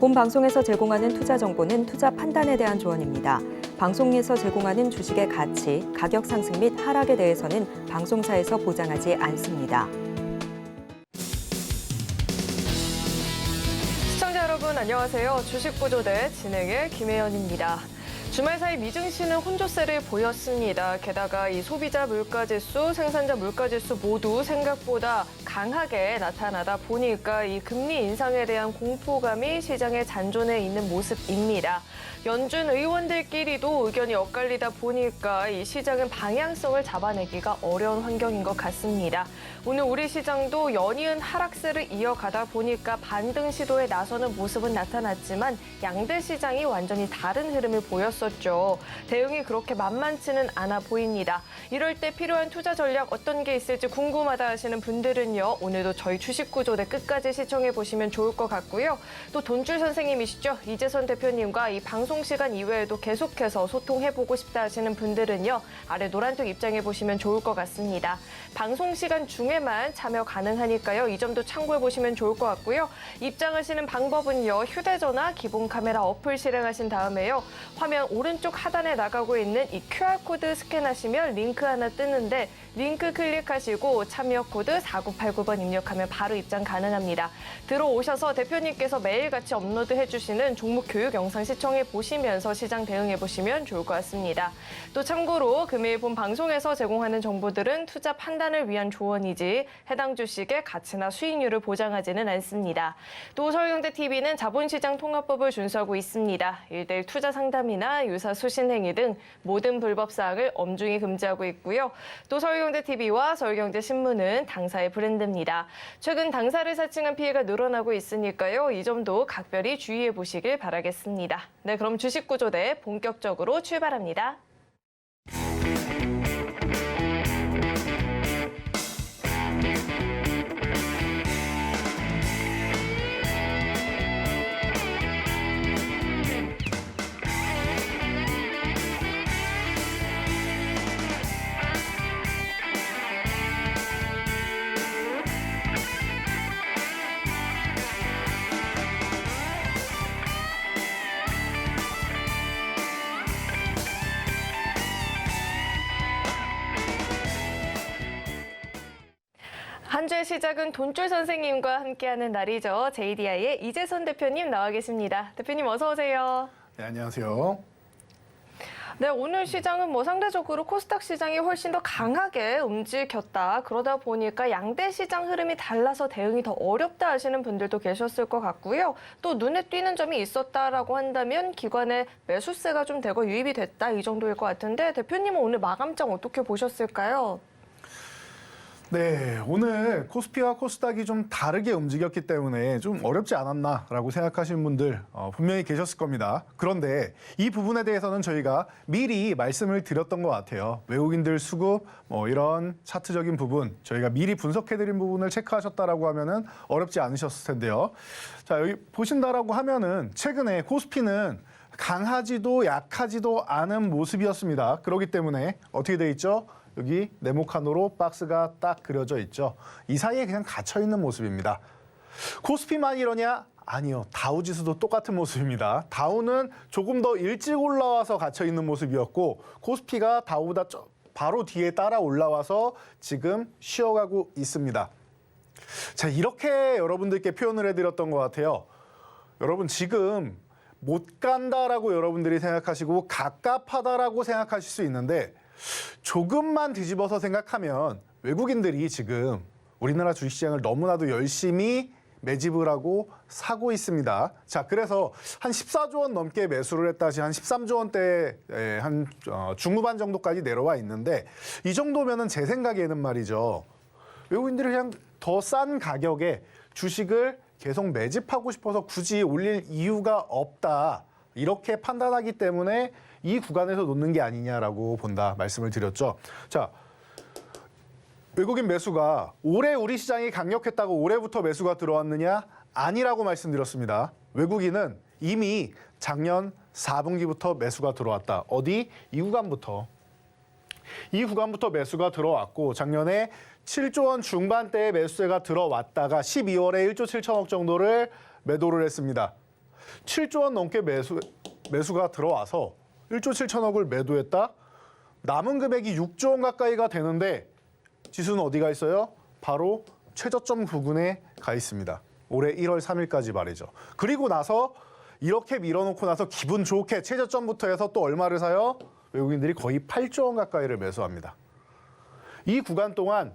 본 방송에서 제공하는 투자 정보는 투자 판단에 대한 조언입니다. 방송에서 제공하는 주식의 가치, 가격 상승 및 하락에 대해서는 방송사에서 보장하지 않습니다. 시청자 여러분 안녕하세요. 주식구조대 진행의 김혜연입니다. 주말 사이 미증시는 혼조세를 보였습니다. 게다가 이 소비자 물가지수, 생산자 물가지수 모두 생각보다 강하게 나타나다 보니까 이 금리 인상에 대한 공포감이 시장에 잔존해 있는 모습입니다. 연준 의원들끼리도 의견이 엇갈리다 보니까 이 시장은 방향성을 잡아내기가 어려운 환경인 것 같습니다. 오늘 우리 시장도 연이은 하락세를 이어가다 보니까 반등 시도에 나서는 모습은 나타났지만 양대 시장이 완전히 다른 흐름을 보였었죠. 대응이 그렇게 만만치는 않아 보입니다. 이럴 때 필요한 투자 전략 어떤 게 있을지 궁금하다 하시는 분들은요. 오늘도 저희 주식구조대 끝까지 시청해 보시면 좋을 것 같고요. 또 돈줄 선생님이시죠. 이재선 대표님과 이 방송 시간 이외에도 계속해서 소통해보고 싶다 하시는 분들은요. 아래 노란톡 입장해 보시면 좋을 것 같습니다. 방송 시간 중에만 참여 가능하니까요. 이 점도 참고해 보시면 좋을 것 같고요. 입장하시는 방법은요. 휴대전화 기본 카메라 어플 실행하신 다음에요. 화면 오른쪽 하단에 나가고 있는 이 QR코드 스캔하시면 링크 하나 뜨는데 링크 클릭하시고 참여 코드 4989번 입력하면 바로 입장 가능합니다. 들어오셔서 대표님께서 매일같이 업로드해 주시는 종목 교육 영상 시청해 보시면서 시장 대응해 보시면 좋을 것 같습니다. 또 참고로 금일 본 방송에서 제공하는 정보들은 투자 판단을 위한 조언이지 해당 주식의 가치나 수익률을 보장하지는 않습니다. 또 서울경제TV는 자본시장 통합법을 준수하고 있습니다. 1:1 투자 상담이나 유사 수신 행위 등 모든 불법 사항을 엄중히 금지하고 있고요. 또 서울경제TV와 서울경제신문은 당사의 브랜드입니다. 최근 당사를 사칭한 피해가 늘어나고 있으니까요. 이 점도 각별히 주의해 보시길 바라겠습니다. 네, 그럼 주식구조대 본격적으로 출발합니다. 한 주의 시작은 돈줄 선생님과 함께하는 날이죠. JDI의 이재선 대표님 나와 계십니다. 대표님 어서 오세요. 네, 안녕하세요. 네, 오늘 시장은 상대적으로 코스닥 시장이 훨씬 더 강하게 움직였다. 그러다 보니까 양대 시장 흐름이 달라서 대응이 더 어렵다 하시는 분들도 계셨을 것 같고요. 또 눈에 띄는 점이 있었다라고 한다면 기관의 매수세가 좀 되고 유입이 됐다 이 정도일 것 같은데 대표님은 오늘 마감장 어떻게 보셨을까요? 네, 오늘 코스피와 코스닥이 좀 다르게 움직였기 때문에 좀 어렵지 않았나라고 생각하시는 분들 분명히 계셨을 겁니다. 그런데 이 부분에 대해서는 저희가 미리 말씀을 드렸던 것 같아요. 외국인들 수급, 이런 차트적인 부분, 저희가 미리 분석해드린 부분을 체크하셨다라고 하면은 어렵지 않으셨을 텐데요. 자, 여기 보신다라고 하면은 최근에 코스피는 강하지도 약하지도 않은 모습이었습니다. 그렇기 때문에 어떻게 돼 있죠? 여기 네모칸으로 박스가 딱 그려져 있죠. 이 사이에 그냥 갇혀 있는 모습입니다. 코스피만 이러냐? 아니요. 다우지수도 똑같은 모습입니다. 다우는 조금 더 일찍 올라와서 갇혀 있는 모습이었고 코스피가 다우보다 바로 뒤에 따라 올라와서 지금 쉬어가고 있습니다. 자, 이렇게 여러분들께 표현을 해드렸던 것 같아요. 여러분 지금 못 간다라고 여러분들이 생각하시고 갑갑하다라고 생각하실 수 있는데 조금만 뒤집어서 생각하면 외국인들이 지금 우리나라 주식시장을 너무나도 열심히 매집을 하고 사고 있습니다. 자, 그래서 한 14조 원 넘게 매수를 했다 한 13조 원대 한 중후반 정도까지 내려와 있는데 이 정도면은 제 생각에는 말이죠. 외국인들이 그냥 더 싼 가격에 주식을 계속 매집하고 싶어서 굳이 올릴 이유가 없다. 이렇게 판단하기 때문에 이 구간에서 놓는 게 아니냐라고 본다 말씀을 드렸죠. 자, 외국인 매수가 올해 우리 시장이 강력했다고 올해부터 매수가 들어왔느냐? 아니라고 말씀드렸습니다. 외국인은 이미 작년 4분기부터 매수가 들어왔다. 어디? 이 구간부터 매수가 들어왔고 작년에 7조 원 중반대에 매수세가 들어왔다가 12월에 1조 7천억 정도를 매도를 했습니다. 7조 원 넘게 매수가 들어와서 1조 7천억을 매도했다. 남은 금액이 6조 원 가까이가 되는데 지수는 어디가 있어요? 바로 최저점 부근에 가 있습니다. 올해 1월 3일까지 말이죠. 그리고 나서 이렇게 밀어놓고 나서 기분 좋게 최저점부터 해서 또 얼마를 사요? 외국인들이 거의 8조 원 가까이를 매수합니다. 이 구간 동안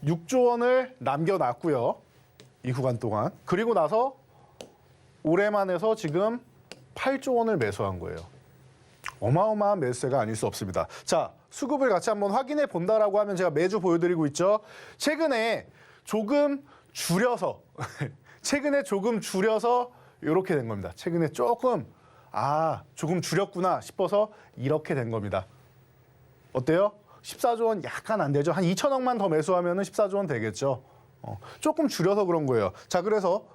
6조 원을 남겨놨고요. 이 구간 동안. 그리고 나서 올해만 해서 지금 8조 원을 매수한 거예요. 어마어마한 매수세가 아닐 수 없습니다. 자, 수급을 같이 한번 확인해 본다라고 하면 제가 매주 보여드리고 있죠. 최근에 조금 줄여서 이렇게 된 겁니다. 최근에 조금 줄였구나 싶어서 이렇게 된 겁니다. 어때요? 14조 원 약간 안 되죠. 한 2천억만 더 매수하면 14조 원 되겠죠. 조금 줄여서 그런 거예요. 자, 그래서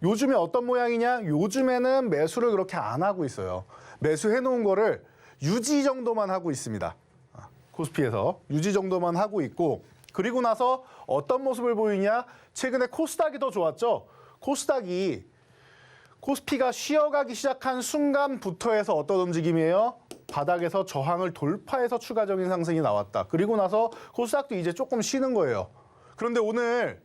요즘에 어떤 모양이냐? 요즘에는 매수를 그렇게 안 하고 있어요. 매수해 놓은 거를 유지 정도만 하고 있습니다. 코스피에서 유지 정도만 하고 있고, 그리고 나서 어떤 모습을 보이냐? 최근에 코스닥이 더 좋았죠. 코스피가 쉬어가기 시작한 순간부터 해서 어떤 움직임이에요? 바닥에서 저항을 돌파해서 추가적인 상승이 나왔다. 그리고 나서 코스닥도 이제 조금 쉬는 거예요. 그런데 오늘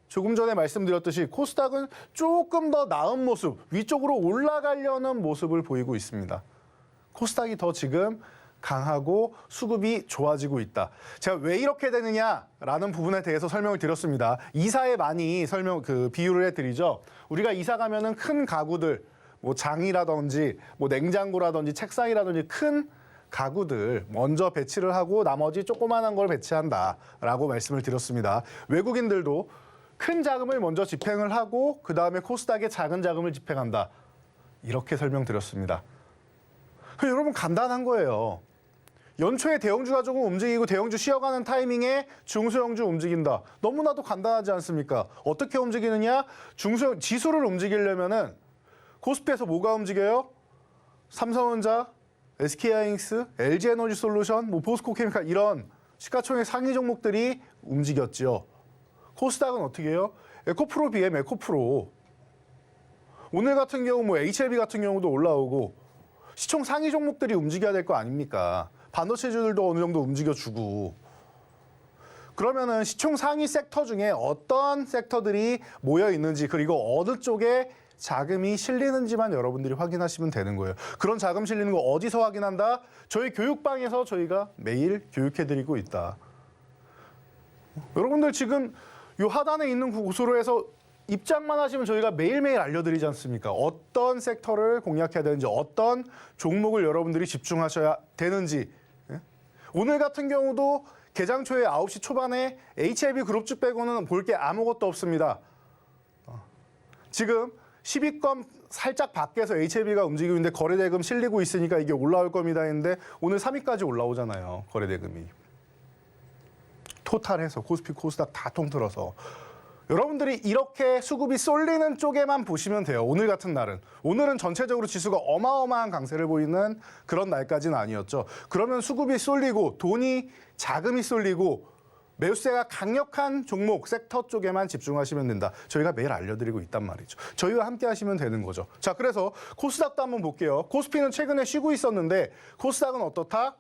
조금 전에 말씀드렸듯이 코스닥은 조금 더 나은 모습, 위쪽으로 올라가려는 모습을 보이고 있습니다. 코스닥이 더 지금 강하고 수급이 좋아지고 있다. 제가 왜 이렇게 되느냐라는 부분에 대해서 설명을 드렸습니다. 이사에 많이 비유를 해드리죠. 우리가 이사 가면은 큰 가구들, 뭐 장이라든지, 뭐 냉장고라든지, 책상이라든지 큰 가구들 먼저 배치를 하고 나머지 조그만한 걸 배치한다라고 말씀을 드렸습니다. 외국인들도 큰 자금을 먼저 집행을 하고 그 다음에 코스닥에 작은 자금을 집행한다. 이렇게 설명드렸습니다. 여러분 간단한 거예요. 연초에 대형주가 조금 움직이고 대형주 쉬어가는 타이밍에 중소형주 움직인다. 너무나도 간단하지 않습니까? 어떻게 움직이느냐? 중소형 지수를 움직이려면은 코스피에서 뭐가 움직여요? 삼성전자, SK하이닉스, LG에너지솔루션, 포스코케미칼 이런 시가총액 상위 종목들이 움직였죠. 코스닥은 어떻게 해요? 에코프로 BM, 에코프로. 오늘 같은 경우 HLB 같은 경우도 올라오고 시총 상위 종목들이 움직여야 될 거 아닙니까? 반도체주들도 어느 정도 움직여주고. 그러면은 시총 상위 섹터 중에 어떤 섹터들이 모여 있는지 그리고 어느 쪽에 자금이 실리는지만 여러분들이 확인하시면 되는 거예요. 그런 자금 실리는 거 어디서 확인한다? 저희 교육방에서 저희가 매일 교육해드리고 있다. 여러분들 지금 이 하단에 있는 곳으로 해서 입장만 하시면 저희가 매일매일 알려드리지 않습니까? 어떤 섹터를 공략해야 되는지, 어떤 종목을 여러분들이 집중하셔야 되는지. 오늘 같은 경우도 개장 초에 9시 초반에 HLB 그룹주 빼고는 볼 게 아무것도 없습니다. 지금 10위권 살짝 밖에서 HLB가 움직이고 있는데 거래대금 실리고 있으니까 이게 올라올 겁니다 했는데 오늘 3위까지 올라오잖아요. 거래대금이. 토탈해서 코스피, 코스닥 다 통틀어서. 여러분들이 이렇게 수급이 쏠리는 쪽에만 보시면 돼요. 오늘 같은 날은. 오늘은 전체적으로 지수가 어마어마한 강세를 보이는 그런 날까지는 아니었죠. 그러면 수급이 쏠리고 자금이 쏠리고 매수세가 강력한 종목, 섹터 쪽에만 집중하시면 된다. 저희가 매일 알려드리고 있단 말이죠. 저희와 함께 하시면 되는 거죠. 자, 그래서 코스닥도 한번 볼게요. 코스피는 최근에 쉬고 있었는데 코스닥은 어떻다?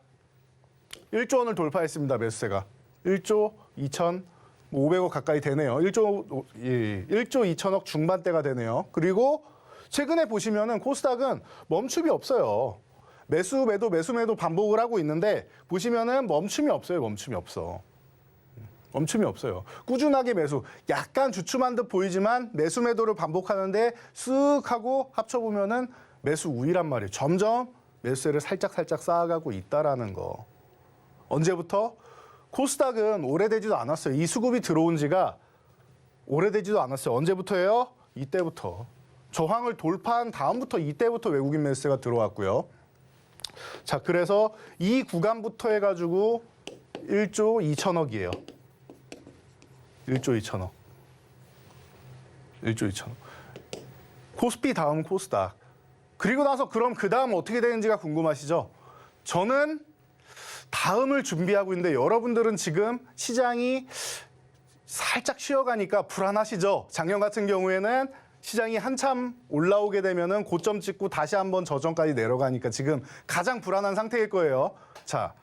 1조 원을 돌파했습니다. 매수세가. 1조 2,500억 가까이 되네요. 1조 2천억 중반대가 되네요. 그리고 최근에 보시면은 코스닥은 멈춤이 없어요. 매수 매도 반복을 하고 있는데 보시면은 멈춤이 없어요. 멈춤이 없어요. 꾸준하게 매수. 약간 주춤한 듯 보이지만 매수 매도를 반복하는데 쓱 하고 합쳐보면은 매수 우위란 말이에요. 점점 매수세를 살짝 쌓아가고 있다라는 거. 언제부터? 코스닥은 오래되지도 않았어요. 이 수급이 들어온 지가 오래되지도 않았어요. 언제부터예요? 이때부터. 저항을 돌파한 다음부터 이때부터 외국인 매수세가 들어왔고요. 자, 그래서 이 구간부터 해가지고 1조 2천억이에요. 1조 2천억. 코스피 다음 코스닥. 그리고 나서 그럼 그 다음 어떻게 되는지가 궁금하시죠? 저는 다음을 준비하고 있는데 여러분들은 지금 시장이 살짝 쉬어가니까 불안하시죠? 작년 같은 경우에는 시장이 한참 올라오게 되면은 고점 찍고 다시 한번 저점까지 내려가니까 지금 가장 불안한 상태일 거예요. 자,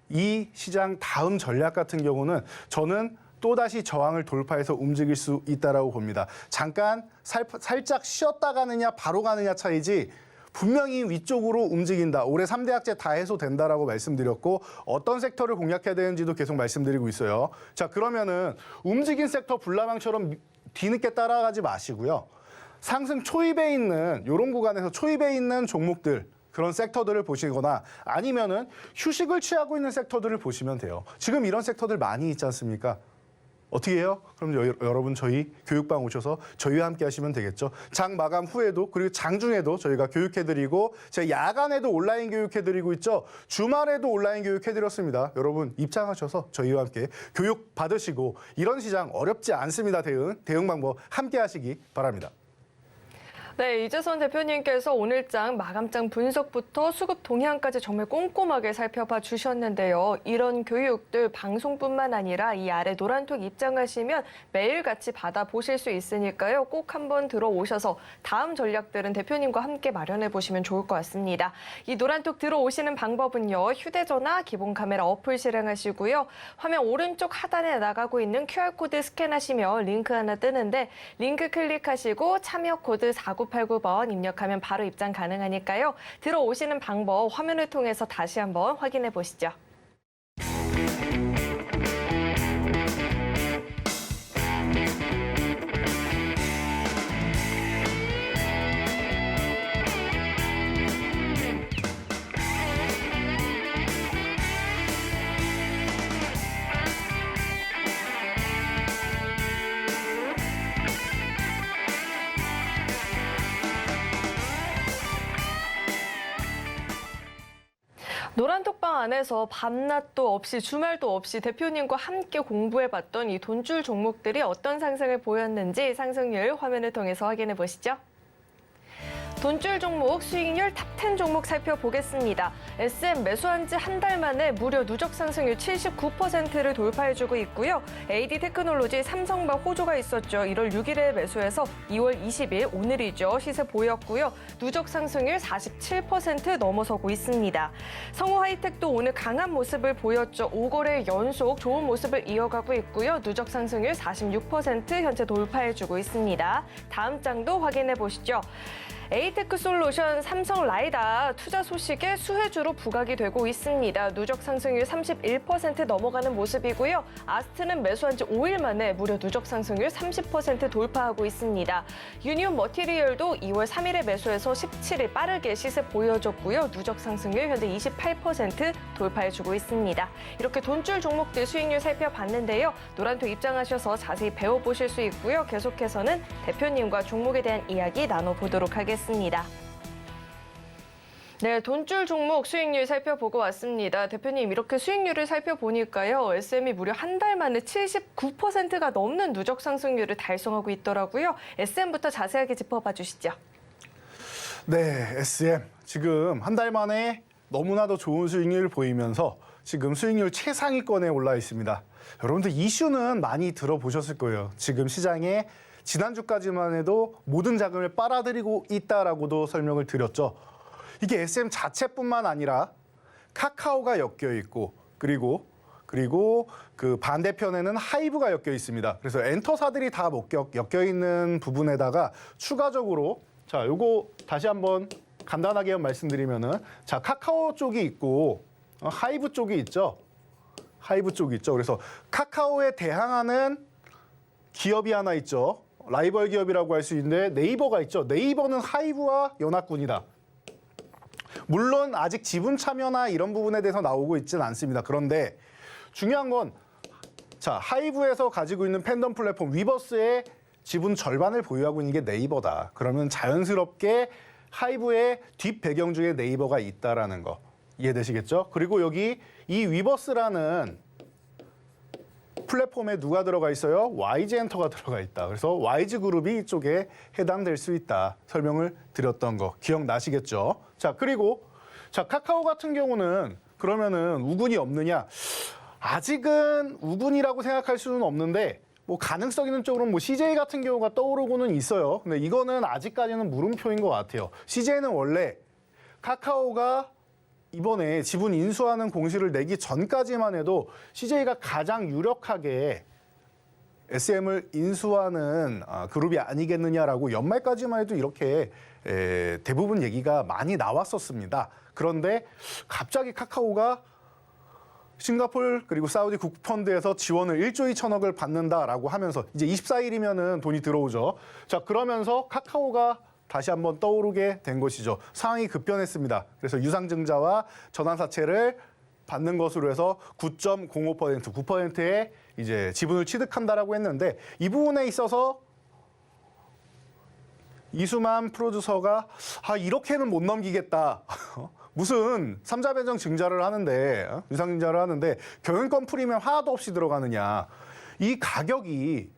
이 시장 다음 전략 같은 경우는 저는 또다시 저항을 돌파해서 움직일 수 있다라고 봅니다. 잠깐 살짝 쉬었다 가느냐 바로 가느냐 차이지 분명히 위쪽으로 움직인다. 올해 3대 악재 다 해소된다라고 말씀드렸고 어떤 섹터를 공략해야 되는지도 계속 말씀드리고 있어요. 자, 그러면은 움직인 섹터 불나방처럼 뒤늦게 따라가지 마시고요. 상승 초입에 있는 이런 구간에서 초입에 있는 종목들 그런 섹터들을 보시거나 아니면은 휴식을 취하고 있는 섹터들을 보시면 돼요. 지금 이런 섹터들 많이 있지 않습니까? 어떻게 해요? 그럼 여러분 저희 교육방 오셔서 저희와 함께 하시면 되겠죠. 장 마감 후에도 그리고 장중에도 저희가 교육해드리고 제가 야간에도 온라인 교육해드리고 있죠. 주말에도 온라인 교육해드렸습니다. 여러분 입장하셔서 저희와 함께 교육 받으시고 이런 시장 어렵지 않습니다. 대응 방법 함께 하시기 바랍니다. 네, 이재선 대표님께서 오늘장 마감장 분석부터 수급 동향까지 정말 꼼꼼하게 살펴봐 주셨는데요. 이런 교육들 방송뿐만 아니라 이 아래 노란톡 입장하시면 매일같이 받아보실 수 있으니까요. 꼭 한번 들어오셔서 다음 전략들은 대표님과 함께 마련해 보시면 좋을 것 같습니다. 이 노란톡 들어오시는 방법은요. 휴대전화 기본 카메라 어플 실행하시고요. 화면 오른쪽 하단에 나가고 있는 QR코드 스캔하시면 링크 하나 뜨는데 링크 클릭하시고 참여 코드 4989번 입력하면 바로 입장 가능하니까요. 들어오시는 방법 화면을 통해서 다시 한번 확인해 보시죠. 노란톡방 안에서 밤낮도 없이 주말도 없이 대표님과 함께 공부해봤던 이 돈줄 종목들이 어떤 상승을 보였는지 상승률 화면을 통해서 확인해 보시죠. 돈줄 종목 수익률 탑10 종목 살펴보겠습니다. SM 매수한 지 한 달 만에 무려 누적 상승률 79%를 돌파해주고 있고요. AD 테크놀로지, 삼성바 호조가 있었죠. 1월 6일에 매수해서 2월 20일 오늘이죠. 시세 보였고요. 누적 상승률 47% 넘어서고 있습니다. 성우 하이텍도 오늘 강한 모습을 보였죠. 5거래 연속 좋은 모습을 이어가고 있고요. 누적 상승률 46% 현재 돌파해주고 있습니다. 다음 장도 확인해 보시죠. 에이테크 솔루션, 삼성 라이다 투자 소식에 수혜주로 부각이 되고 있습니다. 누적 상승률 31% 넘어가는 모습이고요. 아스트는 매수한 지 5일 만에 무려 누적 상승률 30% 돌파하고 있습니다. 유니온 머티리얼도 2월 3일에 매수해서 17일 빠르게 시세 보여줬고요. 누적 상승률 현재 28% 돌파해주고 있습니다. 이렇게 돈줄 종목들 수익률 살펴봤는데요. 노란톡 입장하셔서 자세히 배워보실 수 있고요. 계속해서는 대표님과 종목에 대한 이야기 나눠보도록 하겠습니다. 네, 돈줄 종목 수익률 살펴보고 왔습니다. 대표님, 이렇게 수익률을 살펴보니까요. SM이 무려 한 달 만에 79%가 넘는 누적 상승률을 달성하고 있더라고요. SM부터 자세하게 짚어봐 주시죠. 네, SM 지금 한 달 만에 너무나도 좋은 수익률을 보이면서 지금 수익률 최상위권에 올라 있습니다. 여러분들 이슈는 많이 들어보셨을 거예요. 지금 시장에 지난주까지만 해도 모든 자금을 빨아들이고 있다라고도 설명을 드렸죠. 이게 SM 자체뿐만 아니라 카카오가 엮여 있고 그리고 그 반대편에는 하이브가 엮여 있습니다. 그래서 엔터사들이 다 엮여 있는 부분에다가 추가적으로 자, 요거 다시 한번 간단하게 말씀드리면은 자, 카카오 쪽이 있고 하이브 쪽이 있죠. 하이브 쪽이 있죠. 그래서 카카오에 대항하는 기업이 하나 있죠. 라이벌 기업이라고 할 수 있는데 네이버가 있죠. 네이버는 하이브와 연합군이다. 물론 아직 지분 참여나 이런 부분에 대해서 나오고 있지는 않습니다. 그런데 중요한 건 자, 하이브에서 가지고 있는 팬덤 플랫폼 위버스의 지분 절반을 보유하고 있는 게 네이버다. 그러면 자연스럽게 하이브의 뒷 배경 중에 네이버가 있다라는 거 이해되시겠죠? 그리고 여기 이 위버스라는 플랫폼에 누가 들어가 있어요? YG엔터가 들어가 있다. 그래서 YG그룹이 이쪽에 해당될 수 있다. 설명을 드렸던 거 기억나시겠죠? 자, 그리고 자, 카카오 같은 경우는 그러면은 우군이 없느냐? 아직은 우군이라고 생각할 수는 없는데 뭐 가능성 있는 쪽으로 뭐 CJ 같은 경우가 떠오르고는 있어요. 근데 이거는 아직까지는 물음표인 것 같아요. CJ는 원래 카카오가 이번에 지분 인수하는 공시를 내기 전까지만 해도 CJ가 가장 유력하게 SM을 인수하는 그룹이 아니겠느냐라고 연말까지만 해도 이렇게 대부분 얘기가 많이 나왔었습니다. 그런데 갑자기 카카오가 싱가포르 그리고 사우디 국펀드에서 지원을 1조 2천억을 받는다라고 하면서 이제 24일이면은 돈이 들어오죠. 자, 그러면서 카카오가 다시 한번 떠오르게 된 것이죠. 상황이 급변했습니다. 그래서 유상증자와 전환사채를 받는 것으로 해서 9.05%, 9%의 이제 지분을 취득한다라고 했는데 이 부분에 있어서 이수만 프로듀서가 이렇게는 못 넘기겠다. 무슨 삼자 변경 증자를 하는데 유상증자를 하는데 경영권 프리미엄 하나도 없이 들어가느냐. 이 가격이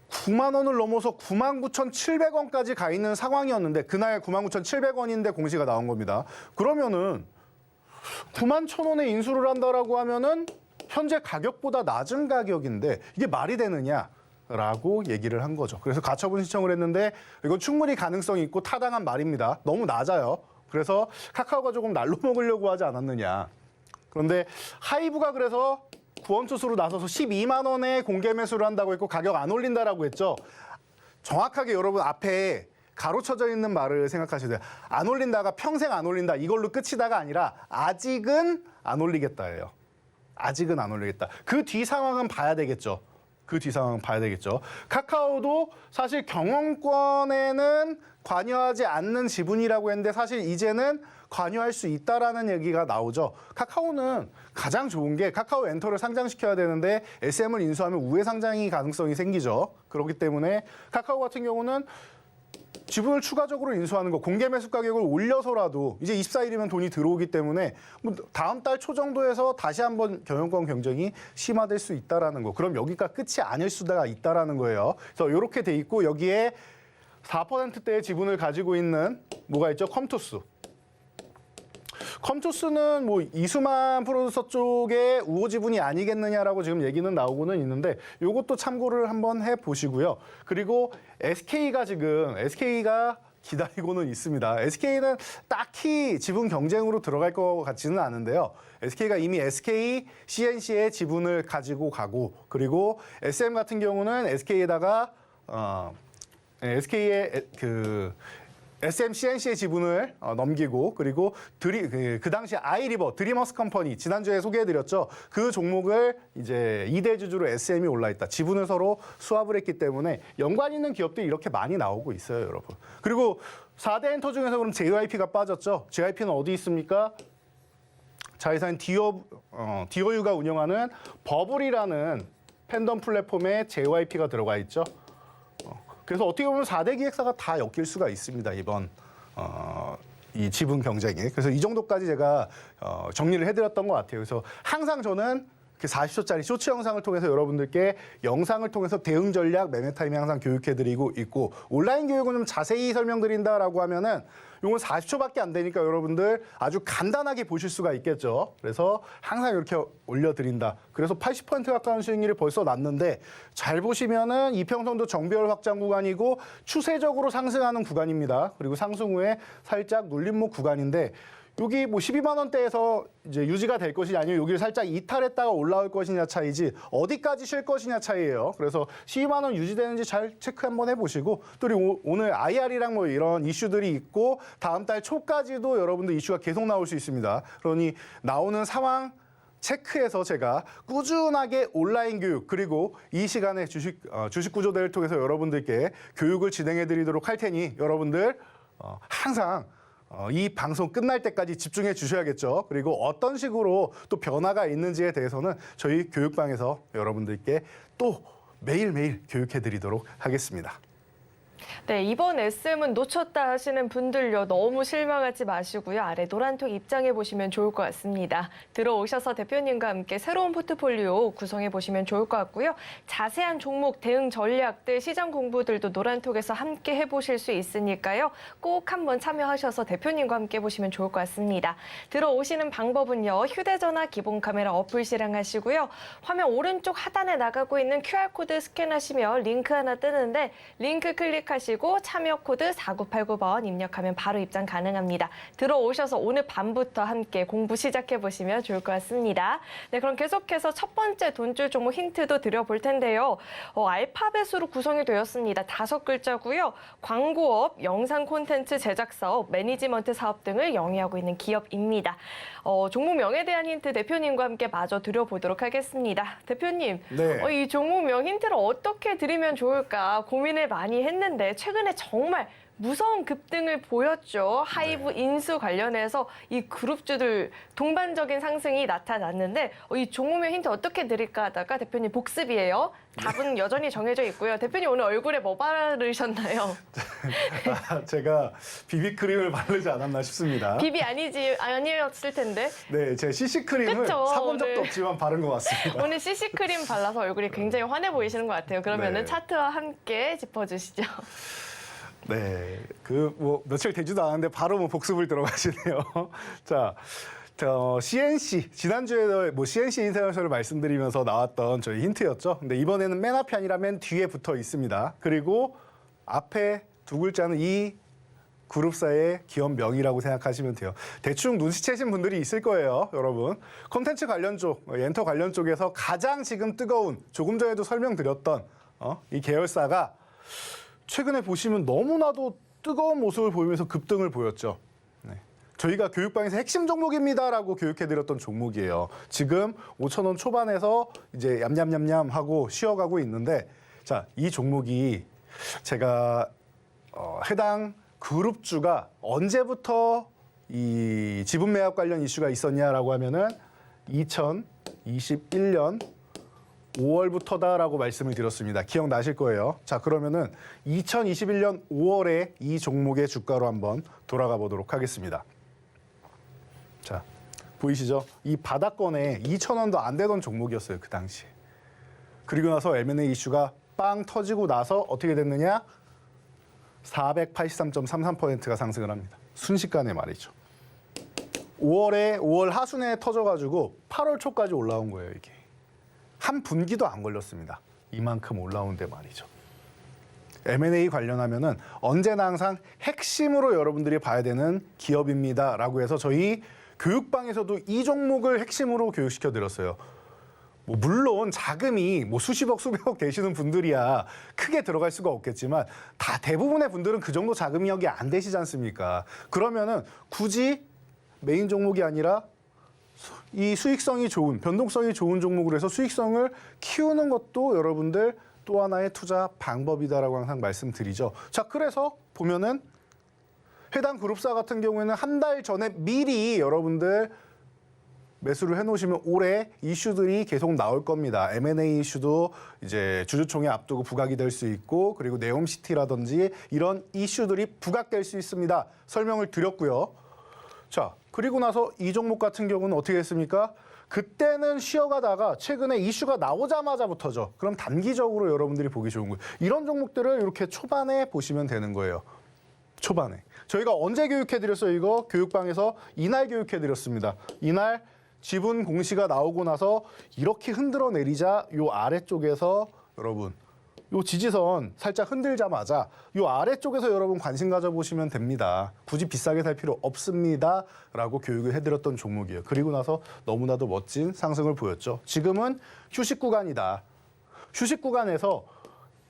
9만 원을 넘어서 99,700원까지 가 있는 상황이었는데 그날 99,700원인데 공시가 나온 겁니다. 그러면은 9만 1,000원에 인수를 한다라고 하면은 현재 가격보다 낮은 가격인데 이게 말이 되느냐라고 얘기를 한 거죠. 그래서 가처분 신청을 했는데 이건 충분히 가능성이 있고 타당한 말입니다. 너무 낮아요. 그래서 카카오가 조금 날로 먹으려고 하지 않았느냐. 그런데 하이브가 그래서 구원투수로 나서서 12만 원에 공개 매수를 한다고 했고 가격 안 올린다라고 했죠. 정확하게 여러분 앞에 가로쳐져 있는 말을 생각하셔야 돼요. 안 올린다가 평생 안 올린다 이걸로 끝이다가 아니라 아직은 안 올리겠다예요. 아직은 안 올리겠다. 그 뒤 상황은 봐야 되겠죠. 그 뒤 상황은 봐야 되겠죠. 카카오도 사실 경영권에는 관여하지 않는 지분이라고 했는데 사실 이제는 관여할 수 있다라는 얘기가 나오죠. 카카오는 가장 좋은 게 카카오 엔터를 상장시켜야 되는데 SM을 인수하면 우회 상장이 가능성이 생기죠. 그렇기 때문에 카카오 같은 경우는 지분을 추가적으로 인수하는 거 공개 매수 가격을 올려서라도 이제 24일이면 돈이 들어오기 때문에 뭐 다음 달 초 정도에서 다시 한번 경영권 경쟁이 심화될 수 있다라는 거. 그럼 여기가 끝이 아닐 수가 있다라는 거예요. 그래서 이렇게 돼 있고 여기에 4%대의 지분을 가지고 있는 뭐가 있죠? 컴투스. 컴투스는 뭐 이수만 프로듀서 쪽의 우호 지분이 아니겠느냐라고 지금 얘기는 나오고는 있는데 이것도 참고를 한번 해 보시고요. 그리고 SK가 기다리고는 있습니다. SK는 딱히 지분 경쟁으로 들어갈 것 같지는 않은데요. SK가 이미 SK CNC의 지분을 가지고 가고 그리고 SM 같은 경우는 SK에다가 SK의 SM CNC의 지분을 넘기고 그리고 그 당시 아이리버 드리머스 컴퍼니 지난주에 소개해드렸죠. 그 종목을 이제 2대 주주로 SM이 올라있다. 지분을 서로 수합을 했기 때문에 연관 있는 기업들이 이렇게 많이 나오고 있어요, 여러분. 그리고 4대 엔터 중에서 그럼 JYP가 빠졌죠. JYP는 어디 있습니까? 자회사인 디어유가 운영하는 버블이라는 팬덤 플랫폼에 JYP가 들어가 있죠. 그래서 어떻게 보면 4대 기획사가 다 엮일 수가 있습니다. 이번 이 지분 경쟁에. 그래서 이 정도까지 제가 정리를 해드렸던 것 같아요. 그래서 항상 저는 40초짜리 쇼츠 영상을 통해서 여러분들께 영상을 통해서 대응 전략, 매매 타이밍 항상 교육해드리고 있고 온라인 교육은 좀 자세히 설명드린다라고 하면은 이건 40초밖에 안 되니까 여러분들 아주 간단하게 보실 수가 있겠죠. 그래서 항상 이렇게 올려드린다. 그래서 80% 가까운 수익률이 벌써 났는데 잘 보시면은 이평선도 정배열 확장 구간이고 추세적으로 상승하는 구간입니다. 그리고 상승 후에 살짝 눌림목 구간인데 여기 뭐 12만 원대에서 이제 유지가 될 것이냐 아니면 여기를 살짝 이탈했다가 올라올 것이냐 차이지 어디까지 쉴 것이냐 차이예요. 그래서 12만 원 유지되는지 잘 체크 한번 해보시고 또 오늘 IR이랑 뭐 이런 이슈들이 있고 다음 달 초까지도 여러분들 이슈가 계속 나올 수 있습니다. 그러니 나오는 상황 체크해서 제가 꾸준하게 온라인 교육 그리고 이 시간에 주식 구조대를 통해서 여러분들께 교육을 진행해 드리도록 할 테니 여러분들 항상 이 방송 끝날 때까지 집중해 주셔야겠죠. 그리고 어떤 식으로 또 변화가 있는지에 대해서는 저희 교육방에서 여러분들께 또 매일매일 교육해 드리도록 하겠습니다. 네, 이번 SM은 놓쳤다 하시는 분들요. 너무 실망하지 마시고요. 아래 노란톡 입장해 보시면 좋을 것 같습니다. 들어오셔서 대표님과 함께 새로운 포트폴리오 구성해 보시면 좋을 것 같고요. 자세한 종목, 대응 전략들, 시장 공부들도 노란톡에서 함께 해보실 수 있으니까요. 꼭 한번 참여하셔서 대표님과 함께 보시면 좋을 것 같습니다. 들어오시는 방법은요. 휴대전화 기본 카메라 어플 실행하시고요. 화면 오른쪽 하단에 나가고 있는 QR코드 스캔하시면 링크 하나 뜨는데 링크 클릭하시고 참여 코드 4989번 입력하면 바로 입장 가능합니다. 들어오셔서 오늘 밤부터 함께 공부 시작해 보시면 좋을 것 같습니다. 네, 그럼 계속해서 첫 번째 돈줄 종목 힌트도 드려볼 텐데요. 알파벳으로 구성이 되었습니다. 5글자고요. 광고업, 영상 콘텐츠 제작 사업, 매니지먼트 사업 등을 영위하고 있는 기업입니다. 종목명에 대한 힌트 대표님과 함께 마저 드려보도록 하겠습니다. 대표님, 네. 이 종목명 힌트를 어떻게 드리면 좋을까 고민을 많이 했는데 최근에 정말 무서운 급등을 보였죠. 하이브 인수 관련해서 이 그룹주들 동반적인 상승이 나타났는데 이 종목명 힌트 어떻게 드릴까 하다가 대표님 복습이에요. 답은 여전히 정해져 있고요. 대표님 오늘 얼굴에 뭐 바르셨나요? 제가 비비크림을 바르지 않았나 싶습니다. 비비 아니었을 텐데. 네, 제 CC크림을 그쵸? 사본 적도 네. 없지만 바른 것 같습니다. 오늘 CC크림 발라서 얼굴이 굉장히 환해 보이시는 것 같아요. 그러면은 네. 차트와 함께 짚어주시죠. 네, 며칠 되지도 않았는데 바로 복습을 들어가시네요. 자, CNC 지난주에 CNC 인터내셔널을 말씀드리면서 나왔던 저희 힌트였죠. 근데 이번에는 맨 앞이 아니라 맨 뒤에 붙어 있습니다. 그리고 앞에 두 글자는 이 그룹사의 기업명이라고 생각하시면 돼요. 대충 눈치채신 분들이 있을 거예요, 여러분. 콘텐츠 관련 쪽, 엔터 관련 쪽에서 가장 지금 뜨거운, 조금 전에도 설명드렸던 이 계열사가 최근에 보시면 너무나도 뜨거운 모습을 보이면서 급등을 보였죠. 네. 저희가 교육방에서 핵심 종목입니다라고 교육해드렸던 종목이에요. 지금 5,000원 초반에서 이제 얌얌얌얌 하고 쉬어가고 있는데, 자, 이 종목이 제가 해당 그룹주가 언제부터 이 지분 매각 관련 이슈가 있었냐라고 하면은 2021년 5월부터다라고 말씀을 드렸습니다. 기억나실 거예요. 자, 그러면은 2021년 5월에 이 종목의 주가로 한번 돌아가 보도록 하겠습니다. 자, 보이시죠? 이 바닥권에 2,000원도 안 되던 종목이었어요, 그 당시에. 그리고 나서 M&A 이슈가 빵 터지고 나서 어떻게 됐느냐? 483.33%가 상승을 합니다. 순식간에 말이죠. 5월 하순에 터져가지고 8월 초까지 올라온 거예요, 이게. 한 분기도 안 걸렸습니다. 이만큼 올라오는데 말이죠. M&A 관련하면은 언제나 항상 핵심으로 여러분들이 봐야 되는 기업입니다라고 해서 저희 교육방에서도 이 종목을 핵심으로 교육시켜 드렸어요. 물론 자금이 수십억, 수백억 되시는 분들이야 크게 들어갈 수가 없겠지만 다 대부분의 분들은 그 정도 자금력이 안 되시지 않습니까? 그러면은 굳이 메인 종목이 아니라 이 수익성이 좋은, 변동성이 좋은 종목으로 해서 수익성을 키우는 것도 여러분들 또 하나의 투자 방법이다라고 항상 말씀드리죠. 자, 그래서 보면은 해당 그룹사 같은 경우에는 한 달 전에 미리 여러분들 매수를 해놓으시면 올해 이슈들이 계속 나올 겁니다. M&A 이슈도 이제 주주총회 앞두고 부각이 될 수 있고, 그리고 네옴시티라든지 이런 이슈들이 부각될 수 있습니다. 설명을 드렸고요. 자, 그리고 나서 이 종목 같은 경우는 어떻게 했습니까? 그때는 쉬어가다가 최근에 이슈가 나오자마자부터죠. 그럼 단기적으로 여러분들이 보기 좋은 거예요. 이런 종목들을 이렇게 초반에 보시면 되는 거예요. 초반에. 저희가 언제 교육해드렸어요? 이거 교육방에서 이날 교육해드렸습니다. 이날 지분 공시가 나오고 나서 이렇게 흔들어 내리자 요 아래쪽에서 여러분 요 지지선 살짝 흔들자마자 요 아래쪽에서 여러분 관심 가져보시면 됩니다. 굳이 비싸게 살 필요 없습니다. 라고 교육을 해드렸던 종목이에요. 그리고 나서 너무나도 멋진 상승을 보였죠. 지금은 휴식 구간이다. 휴식 구간에서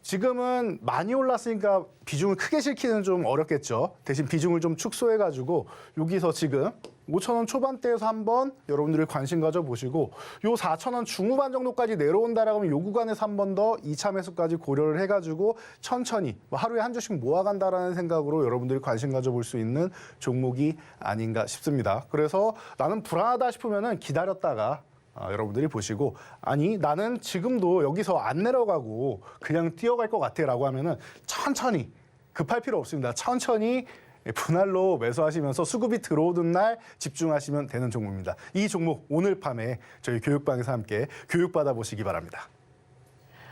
지금은 많이 올랐으니까 비중을 크게 실기는 좀 어렵겠죠. 대신 비중을 좀 축소해가지고 여기서 지금 5,000원 초반대에서 한번 여러분들이 관심 가져보시고 요 4,000원 중후반 정도까지 내려온다라고 하면 요 구간에서 한 번 더 2차 매수까지 고려를 해가지고 천천히 하루에 한 주씩 모아간다라는 생각으로 여러분들이 관심 가져볼 수 있는 종목이 아닌가 싶습니다. 그래서 나는 불안하다 싶으면은 기다렸다가 여러분들이 보시고 아니 나는 지금도 여기서 안 내려가고 그냥 뛰어갈 것 같아라고 하면은 천천히 급할 필요 없습니다. 천천히 분할로 매수하시면서 수급이 들어오는 날 집중하시면 되는 종목입니다. 이 종목 오늘 밤에 저희 교육방에서 함께 교육받아 보시기 바랍니다.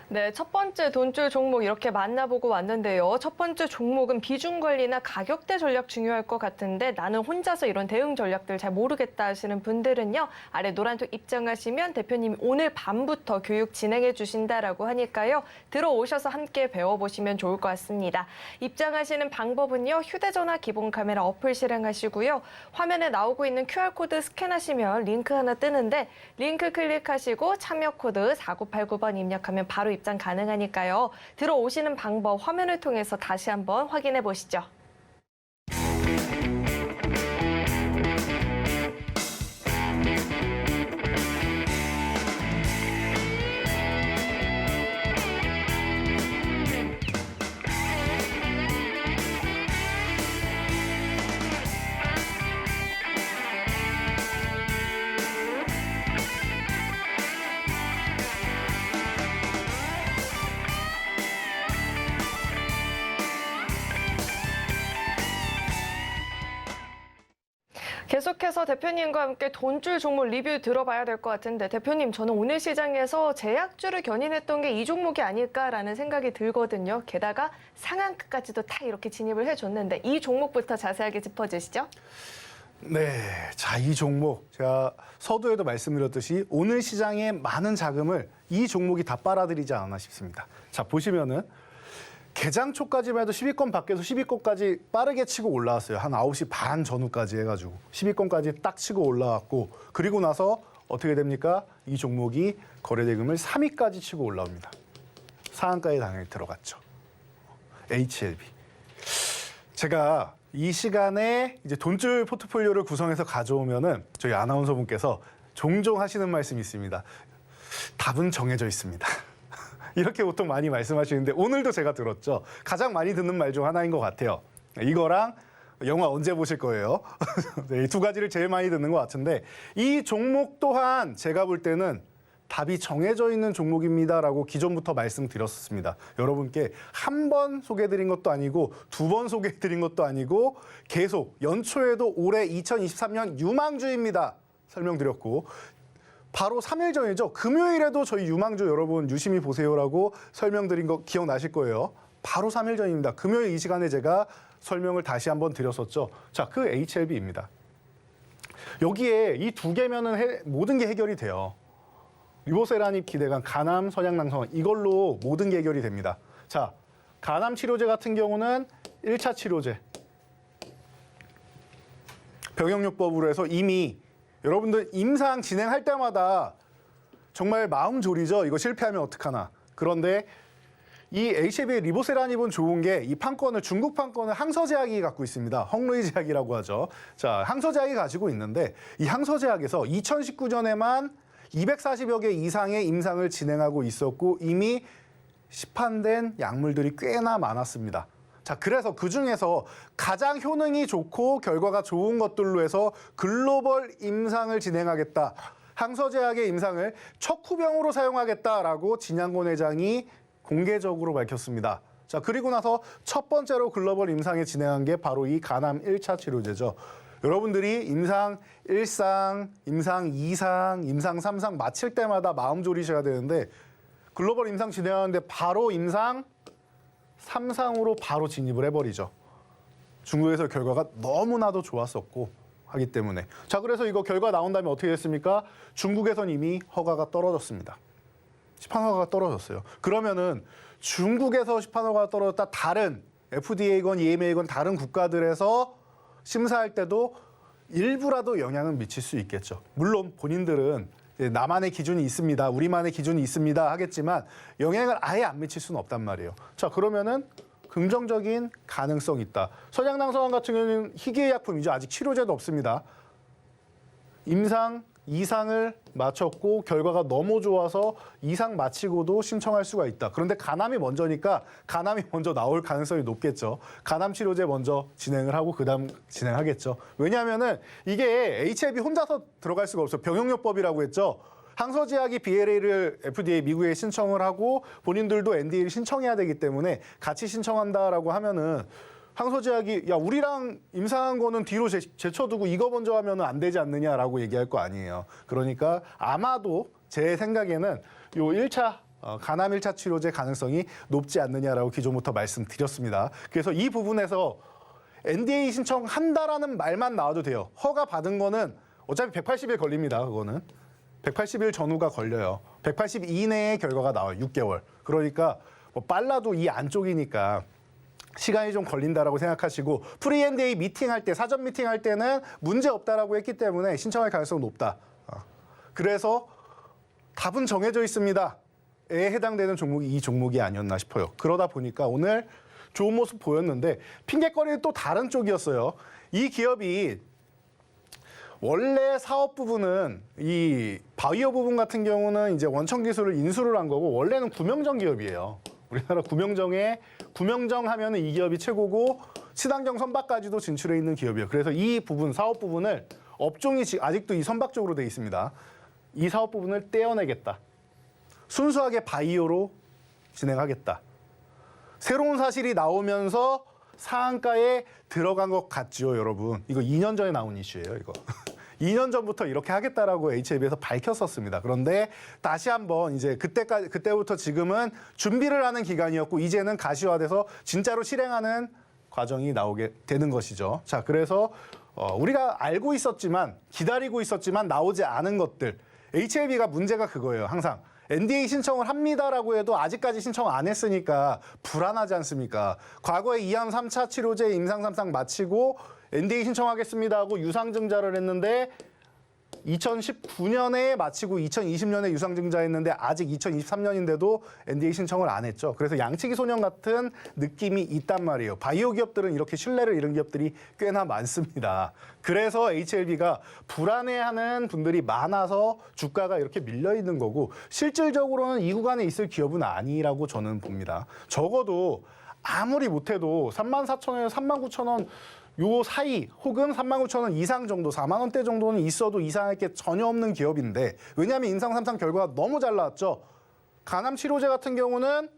네, 첫 번째 돈줄 종목 이렇게 만나보고 왔는데요. 첫 번째 종목은 비중 관리나 가격대 전략 중요할 것 같은데 나는 혼자서 이런 대응 전략들 잘 모르겠다 하시는 분들은요. 아래 노란톡 입장하시면 대표님이 오늘 밤부터 교육 진행해 주신다라고 하니까요. 들어오셔서 함께 배워보시면 좋을 것 같습니다. 입장하시는 방법은요. 휴대전화 기본 카메라 어플 실행하시고요. 화면에 나오고 있는 QR코드 스캔하시면 링크 하나 뜨는데 링크 클릭하시고 참여 코드 4989번 입력하면 바로 입장 가능하니까요. 들어오시는 방법 화면을 통해서 다시 한번 확인해 보시죠. 계속해서 대표님과 함께 돈줄 종목 리뷰 들어봐야 될 것 같은데 대표님 저는 오늘 시장에서 제약주를 견인했던 게 이 종목이 아닐까라는 생각이 들거든요. 게다가 상한가까지도 다 이렇게 진입을 해줬는데 이 종목부터 자세하게 짚어주시죠. 네, 자, 이 종목 제가 서두에도 말씀드렸듯이 오늘 시장에 많은 자금을 이 종목이 다 빨아들이지 않았나 싶습니다. 자, 보시면은 개장 초까지만 해도 10위권 밖에서 10위권까지 빠르게 치고 올라왔어요. 한 9시 반 전후까지 해가지고 10위권까지 딱 치고 올라왔고 그리고 나서 어떻게 됩니까? 이 종목이 거래대금을 3위까지 치고 올라옵니다. 상한가에 당연히 들어갔죠. HLB. 제가 이 시간에 이제 돈줄 포트폴리오를 구성해서 가져오면은 저희 아나운서분께서 종종 하시는 말씀이 있습니다. 답은 정해져 있습니다. 이렇게 보통 많이 말씀하시는데 오늘도 제가 들었죠. 가장 많이 듣는 말 중 하나인 것 같아요. 이거랑 영화 언제 보실 거예요? 이 두 가지를 제일 많이 듣는 것 같은데 이 종목 또한 제가 볼 때는 답이 정해져 있는 종목입니다라고 기존부터 말씀드렸습니다. 여러분께 한 번 소개해드린 것도 아니고 두 번 소개해드린 것도 아니고 계속 연초에도 올해 2023년 유망주입니다. 설명드렸고 바로 3일 전이죠. 금요일에도 저희 유망주 여러분 유심히 보세요라고 설명드린 거 기억나실 거예요. 바로 3일 전입니다. 금요일 이 시간에 제가 설명을 다시 한번 드렸었죠. 자, 그 HLB입니다. 여기에 이 두 개면은 모든 게 해결이 돼요. 리보세라닙 기대감, 간암, 선양낭성 이걸로 모든 게 해결이 됩니다. 자, 간암 치료제 같은 경우는 1차 치료제. 병역요법으로 해서 이미 여러분들 임상 진행할 때마다 정말 마음 졸이죠. 이거 실패하면 어떡하나. 그런데 이 HLB의 리보세라닙은 좋은 게 이 판권을 중국 판권을 항서제약이 갖고 있습니다. 헝루이제약이라고 하죠. 자, 항서제약이 가지고 있는데 이 항서제약에서 2019년에만 240여 개 이상의 임상을 진행하고 있었고 이미 시판된 약물들이 꽤나 많았습니다. 자, 그래서 그중에서 가장 효능이 좋고 결과가 좋은 것들로 해서 글로벌 임상을 진행하겠다. 항서제약의 임상을 척후병으로 사용하겠다라고 진양곤 회장이 공개적으로 밝혔습니다. 자, 그리고 나서 첫 번째로 글로벌 임상에 진행한 게 바로 이 간암 1차 치료제죠. 여러분들이 임상 1상, 임상 2상, 임상 3상 마칠 때마다 마음 졸이셔야 되는데 글로벌 임상 진행하는데 바로 임상 3상으로 바로 진입을 해버리죠. 중국에서 결과가 너무나도 좋았었고 하기 때문에. 자, 그래서 이거 결과 나온 다음에 어떻게 됐습니까? 중국에선 이미 허가가 떨어졌습니다. 시판 허가가 떨어졌어요. 그러면은 중국에서 시판 허가가 떨어졌다 다른 FDA건 EMA건 다른 국가들에서 심사할 때도 일부라도 영향은 미칠 수 있겠죠. 물론 본인들은 나만의 기준이 있습니다. 우리만의 기준이 있습니다. 하겠지만 영향을 아예 안 미칠 수는 없단 말이에요. 자, 그러면은 긍정적인 가능성이 있다. 선양낭성환 같은 경우는 희귀의약품이죠. 아직 치료제도 없습니다. 임상 2상을 마쳤고 결과가 너무 좋아서 2상 마치고도 신청할 수가 있다. 그런데 간암이 먼저니까 간암이 먼저 나올 가능성이 높겠죠. 간암 치료제 먼저 진행을 하고 그다음 진행하겠죠. 왜냐하면은 이게 HLB 혼자서 들어갈 수가 없어요. 병역요법이라고 했죠. 항서제약이 BLA를 FDA 미국에 신청을 하고 본인들도 NDA를 신청해야 되기 때문에 같이 신청한다라고 하면은 항서제약이 야 우리랑 임상한 거는 뒤로 제쳐두고 이거 먼저 하면은 안 되지 않느냐라고 얘기할 거 아니에요. 그러니까 아마도 제 생각에는 요 1차 간암 1차 치료제 가능성이 높지 않느냐라고 기존부터 말씀드렸습니다. 그래서 이 부분에서 NDA 신청한다라는 말만 나와도 돼요. 허가 받은 거는 어차피 180일 걸립니다. 그거는 180일 전후가 걸려요. 180일 이내에 결과가 나와요. 6개월. 그러니까 뭐 빨라도 이 안쪽이니까 시간이 좀 걸린다라고 생각하시고 프리 NDA 미팅할 때 사전 미팅할 때는 문제 없다라고 했기 때문에 신청할 가능성은 높다. 그래서 답은 정해져 있습니다. 에 해당되는 종목이 이 종목이 아니었나 싶어요. 그러다 보니까 오늘 좋은 모습 보였는데 핑계거리는 또 다른 쪽이었어요. 이 기업이 원래 사업 부분은 이 바이오 부분 같은 경우는 이제 원천 기술을 인수를 한 거고 원래는 구명정 기업이에요. 우리나라 구명정 하면은 이 기업이 최고고 친환경 선박까지도 진출해 있는 기업이에요. 그래서 이 부분 사업 부분을 업종이 아직도 이 선박 쪽으로 돼 있습니다. 이 사업 부분을 떼어내겠다. 순수하게 바이오로 진행하겠다. 새로운 사실이 나오면서 상한가에 들어간 것 같죠, 여러분. 이거 2년 전에 나온 이슈예요, 이거. 2년 전부터 이렇게 하겠다라고 HLB에서 밝혔었습니다. 그런데 다시 한번 이제 그때부터 지금은 준비를 하는 기간이었고 이제는 가시화돼서 진짜로 실행하는 과정이 나오게 되는 것이죠. 자, 그래서 우리가 알고 있었지만 기다리고 있었지만 나오지 않은 것들. HLB가 문제가 그거예요. 항상 NDA 신청을 합니다라고 해도 아직까지 신청 안 했으니까 불안하지 않습니까? 과거에 2항 3차 치료제 임상 3상 마치고 NDA 신청하겠습니다 하고 유상증자를 했는데 2019년에 마치고 2020년에 유상증자했는데 아직 2023년인데도 NDA 신청을 안 했죠. 그래서 양치기 소년 같은 느낌이 있단 말이에요. 바이오 기업들은 이렇게 신뢰를 잃은 기업들이 꽤나 많습니다. 그래서 HLB가 불안해하는 분들이 많아서 주가가 이렇게 밀려 있는 거고 실질적으로는 이 구간에 있을 기업은 아니라고 저는 봅니다. 적어도 아무리 못해도 34,000원에서 39,000원 요 사이 혹은 39,000원 이상 정도 4만 원대 정도는 있어도 이상할 게 전혀 없는 기업인데 왜냐하면 임상 3상 결과가 너무 잘 나왔죠. 간암 치료제 같은 경우는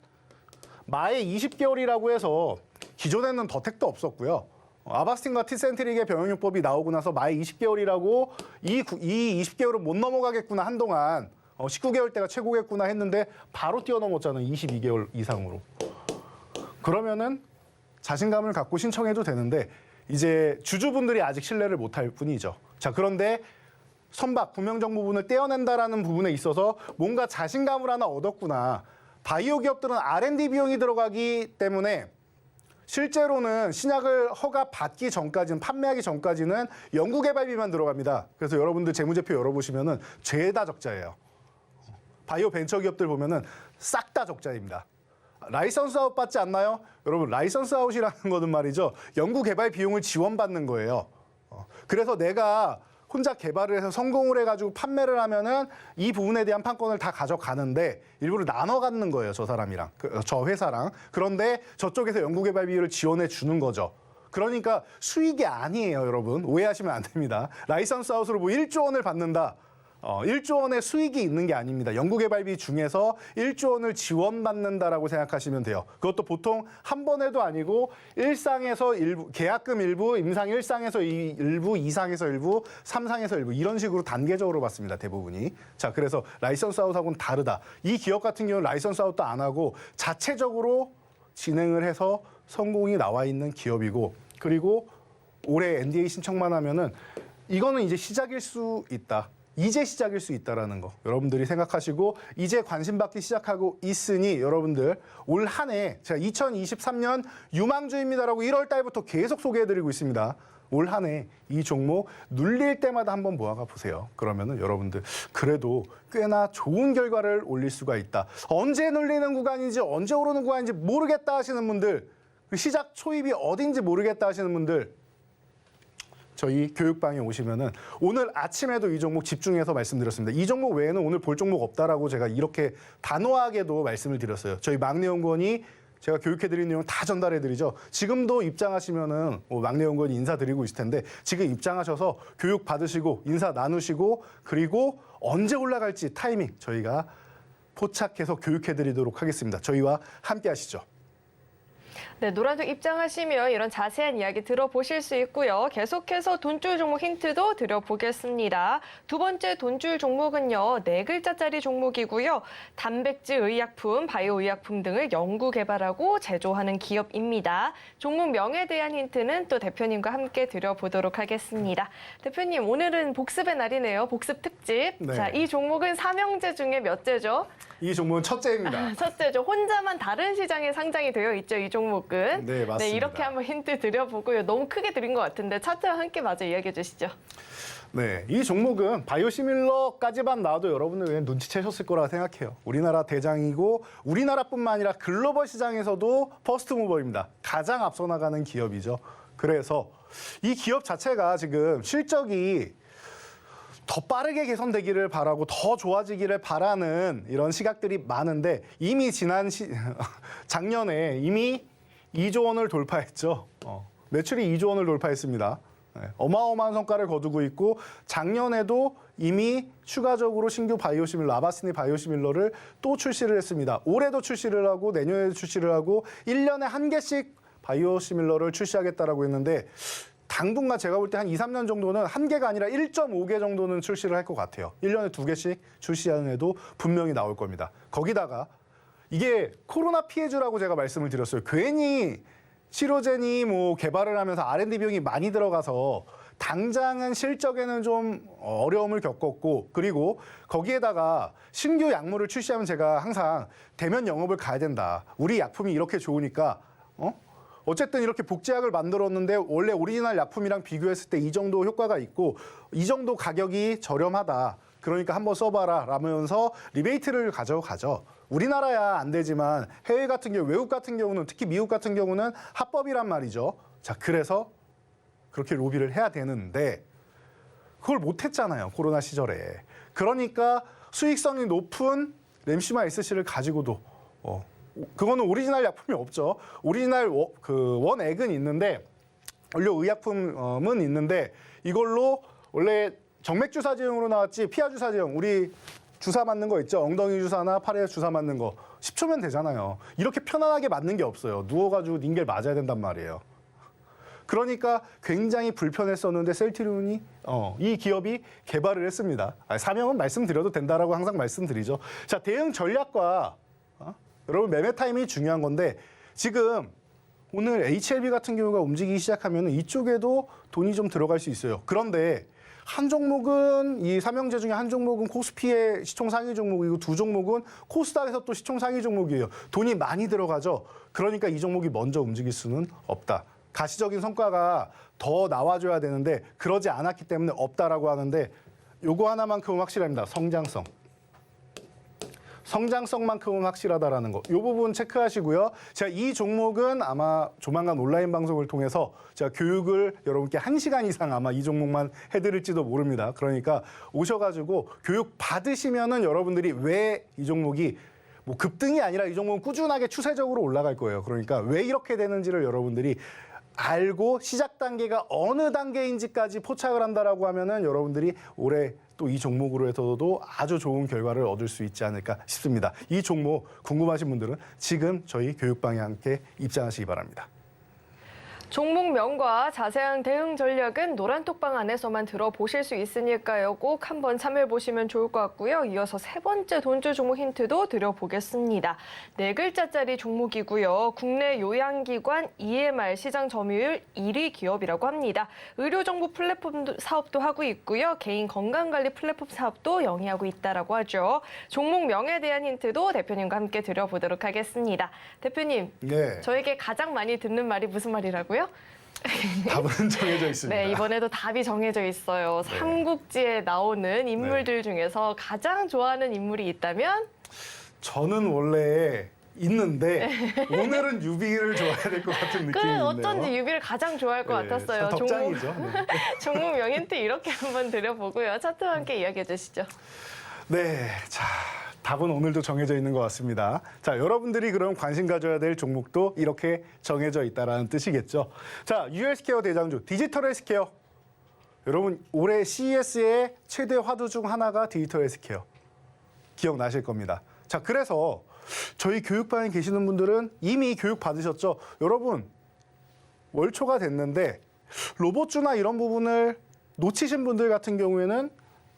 마에 20개월이라고 해서 기존에는 더택도 없었고요. 아바스틴과 티센트릭의 병용요법이 나오고 나서 마에 20개월이라고 이 20개월은 못 넘어가겠구나 한동안 19개월대가 최고겠구나 했는데 바로 뛰어넘었잖아요. 22개월 이상으로. 그러면은 자신감을 갖고 신청해도 되는데 이제 주주분들이 아직 신뢰를 못할 뿐이죠. 자, 그런데 선박, 구명정 부분을 떼어낸다라는 부분에 있어서 뭔가 자신감을 하나 얻었구나. 바이오 기업들은 R&D 비용이 들어가기 때문에 실제로는 신약을 허가 받기 전까지는 판매하기 전까지는 연구개발비만 들어갑니다. 그래서 여러분들 재무제표 열어보시면은 죄다 적자예요. 바이오 벤처 기업들 보면은 싹 다 적자입니다. 라이선스 아웃 받지 않나요? 여러분 라이선스 아웃이라는 거는 말이죠. 연구개발 비용을 지원받는 거예요. 그래서 내가 혼자 개발을 해서 성공을 해가지고 판매를 하면은 이 부분에 대한 판권을 다 가져가는데 일부러 나눠 갖는 거예요. 저 사람이랑, 저 회사랑. 그런데 저쪽에서 연구개발 비용을 지원해 주는 거죠. 그러니까 수익이 아니에요, 여러분. 오해하시면 안 됩니다. 라이선스 아웃으로 뭐 1조 원을 받는다. 1조 원의 수익이 있는 게 아닙니다. 연구개발비 중에서 1조 원을 지원받는다라고 생각하시면 돼요. 그것도 보통 한 번에도 아니고 일상에서 일부, 계약금 일부, 임상 1상에서 일부, 2상에서 일부, 3상에서 일부 이런 식으로 단계적으로 받습니다. 대부분이. 자, 그래서 라이선스 아웃하고는 다르다. 이 기업 같은 경우는 라이선스 아웃도 안 하고 자체적으로 진행을 해서 성공이 나와 있는 기업이고 그리고 올해 NDA 신청만 하면은 이거는 이제 시작일 수 있다. 이제 시작일 수 있다라는 거 여러분들이 생각하시고 이제 관심 받기 시작하고 있으니 여러분들 올 한 해 제가 2023년 유망주입니다라고 1월 달부터 계속 소개해드리고 있습니다. 올 한 해 이 종목 눌릴 때마다 한번 모아가 보세요. 그러면은 여러분들 그래도 꽤나 좋은 결과를 올릴 수가 있다. 언제 눌리는 구간인지 언제 오르는 구간인지 모르겠다 하시는 분들 그 시작 초입이 어딘지 모르겠다 하시는 분들 저희 교육방에 오시면은 오늘 아침에도 이 종목 집중해서 말씀드렸습니다. 이 종목 외에는 오늘 볼 종목 없다라고 제가 이렇게 단호하게도 말씀을 드렸어요. 저희 막내 연구원이 제가 교육해드린 내용 다 전달해드리죠. 지금도 입장하시면은 막내 연구원이 인사드리고 있을 텐데 지금 입장하셔서 교육 받으시고 인사 나누시고 그리고 언제 올라갈지 타이밍 저희가 포착해서 교육해드리도록 하겠습니다. 저희와 함께 하시죠. 네, 노란톡 입장하시면 이런 자세한 이야기 들어보실 수 있고요. 계속해서 돈줄 종목 힌트도 드려보겠습니다. 두 번째 돈줄 종목은요. 4글자짜리 종목이고요. 단백질 의약품, 바이오 의약품 등을 연구 개발하고 제조하는 기업입니다. 종목 명에 대한 힌트는 또 대표님과 함께 드려보도록 하겠습니다. 대표님, 오늘은 복습의 날이네요. 복습 특집. 네. 자, 이 종목은 삼형제 중에 몇째죠? 이 종목은 첫째입니다. 첫째죠. 혼자만 다른 시장에 상장이 되어 있죠. 이 종목은. 네, 맞습니다. 네, 이렇게 한번 힌트 드려보고요. 너무 크게 드린 것 같은데 차트와 함께 마저 이야기해 주시죠. 네, 이 종목은 바이오시밀러까지만 나와도 여러분들 그냥 눈치채셨을 거라 생각해요. 우리나라 대장이고 우리나라뿐만 아니라 글로벌 시장에서도 퍼스트 무버입니다. 가장 앞서 나가는 기업이죠. 그래서 이 기업 자체가 지금 실적이 더 빠르게 개선되기를 바라고 더 좋아지기를 바라는 이런 시각들이 많은데 이미 작년에 이미 2조 원을 돌파했죠. 매출이 2조 원을 돌파했습니다. 네, 어마어마한 성과를 거두고 있고 작년에도 이미 추가적으로 신규 바이오시밀러, 아바스니 바이오시밀러를 또 출시를 했습니다. 올해도 출시를 하고 내년에도 출시를 하고 1년에 1개씩 바이오시밀러를 출시하겠다라고 했는데 당분간 제가 볼 때 한 2, 3년 정도는 1개가 아니라 1.5개 정도는 출시를 할 것 같아요. 1년에 2개씩 출시하는 애도 분명히 나올 겁니다. 거기다가 이게 코로나 피해주라고 제가 말씀을 드렸어요. 괜히 치료제니 뭐 개발을 하면서 R&D 비용이 많이 들어가서 당장은 실적에는 좀 어려움을 겪었고 그리고 거기에다가 신규 약물을 출시하면 제가 항상 대면 영업을 가야 된다. 우리 약품이 이렇게 좋으니까 어쨌든 이렇게 복제약을 만들었는데 원래 오리지널 약품이랑 비교했을 때 이 정도 효과가 있고 이 정도 가격이 저렴하다. 그러니까 한번 써봐라 라면서 리베이트를 가져가죠. 우리나라야 안 되지만 해외 같은 경우, 외국 같은 경우는 특히 미국 같은 경우는 합법이란 말이죠. 자, 그래서 그렇게 로비를 해야 되는데 그걸 못했잖아요. 코로나 시절에. 그러니까 수익성이 높은 램시마 SC를 가지고도 그거는 오리지널 약품이 없죠. 오리지널 원액은 있는데 원료 의약품은 있는데 이걸로 원래 정맥 주사제형으로 나왔지 피하 주사제형 우리 주사 맞는 거 있죠. 엉덩이 주사나 팔에 주사 맞는 거 10초면 되잖아요. 이렇게 편안하게 맞는 게 없어요. 누워가지고 닌겔 맞아야 된단 말이에요. 그러니까 굉장히 불편했었는데 셀트리온이 이 기업이 개발을 했습니다. 사명은 말씀드려도 된다라고 항상 말씀드리죠. 자, 대응 전략과 여러분 매매 타이밍이 중요한 건데 지금 오늘 HLB 같은 경우가 움직이기 시작하면 이쪽에도 돈이 좀 들어갈 수 있어요. 그런데 한 종목은 이 삼형제 중에 한 종목은 코스피의 시총 상위 종목이고 두 종목은 코스닥에서 또 시총 상위 종목이에요. 돈이 많이 들어가죠. 그러니까 이 종목이 먼저 움직일 수는 없다. 가시적인 성과가 더 나와줘야 되는데 그러지 않았기 때문에 없다라고 하는데 요거 하나만큼은 확실합니다. 성장성. 성장성만큼은 확실하다라는 거. 이 부분 체크하시고요. 제가 이 종목은 아마 조만간 온라인 방송을 통해서 제가 교육을 여러분께 1시간 이상 아마 이 종목만 해드릴지도 모릅니다. 그러니까 오셔가지고 교육 받으시면은 여러분들이 왜 이 종목이 뭐 급등이 아니라 이 종목은 꾸준하게 추세적으로 올라갈 거예요. 그러니까 왜 이렇게 되는지를 여러분들이 알고 시작 단계가 어느 단계인지까지 포착을 한다라고 하면은 여러분들이 올해 또 이 종목으로 해서도 아주 좋은 결과를 얻을 수 있지 않을까 싶습니다. 이 종목 궁금하신 분들은 지금 저희 교육방에 함께 입장하시기 바랍니다. 종목명과 자세한 대응 전략은 노란톡방 안에서만 들어보실 수 있으니까요. 꼭 한번 참여해보시면 좋을 것 같고요. 이어서 세 번째 돈줄 종목 힌트도 드려보겠습니다. 4글자짜리 종목이고요. 국내 요양기관 EMR 시장 점유율 1위 기업이라고 합니다. 의료정보 플랫폼 사업도 하고 있고요. 개인 건강관리 플랫폼 사업도 영위하고 있다라고 하죠. 종목명에 대한 힌트도 대표님과 함께 드려보도록 하겠습니다. 대표님, 네. 저에게 가장 많이 듣는 말이 무슨 말이라고요? 답은 정해져 있습니다. 네, 이번에도 답이 정해져 있어요. 네. 삼국지에 나오는 인물들 중에서 가장 좋아하는 인물이 있다면? 저는 원래 있는데 오늘은 유비를 좋아해야 될 것 같은 느낌이 있네요. 어쩐지 유비를 가장 좋아할 것 네, 같았어요. 참 덕장이죠. 네. 종목명 힌트 이렇게 한번 드려보고요. 차트와 함께 이야기해 주시죠. 네, 자 답은 오늘도 정해져 있는 것 같습니다. 자, 여러분들이 그럼 관심 가져야 될 종목도 이렇게 정해져 있다라는 뜻이겠죠. 자, UL스퀘어 대장주 디지털 헬스케어. 여러분 올해 CES의 최대 화두 중 하나가 디지털 헬스케어. 기억나실 겁니다. 자, 그래서 저희 교육반에 계시는 분들은 이미 교육 받으셨죠. 여러분 월초가 됐는데 로봇주나 이런 부분을 놓치신 분들 같은 경우에는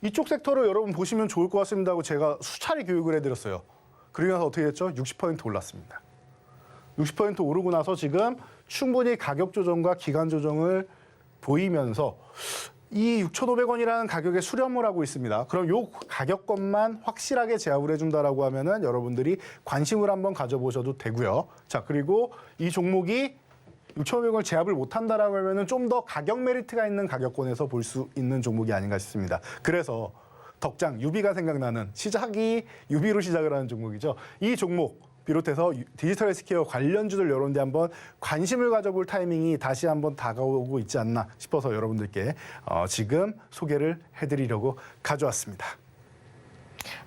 이쪽 섹터를 여러분 보시면 좋을 것 같습니다 하고 제가 수차례 교육을 해드렸어요. 그러고 나서 어떻게 됐죠? 60% 올랐습니다. 60% 오르고 나서 지금 충분히 가격 조정과 기간 조정을 보이면서 이 6,500원이라는 가격에 수렴을 하고 있습니다. 그럼 요 가격권만 확실하게 제압을 해준다라고 하면은 여러분들이 관심을 한번 가져보셔도 되고요. 자, 그리고 이 종목이 6,500원을 제압을 못한다라고 하면은 좀 더 가격 메리트가 있는 가격권에서 볼 수 있는 종목이 아닌가 싶습니다. 그래서 덕장 유비가 생각나는 시작이 유비로 시작을 하는 종목이죠. 이 종목 비롯해서 디지털 헬스케어 관련주들 이런 데 한번 관심을 가져볼 타이밍이 다시 한번 다가오고 있지 않나 싶어서 여러분들께 지금 소개를 해드리려고 가져왔습니다.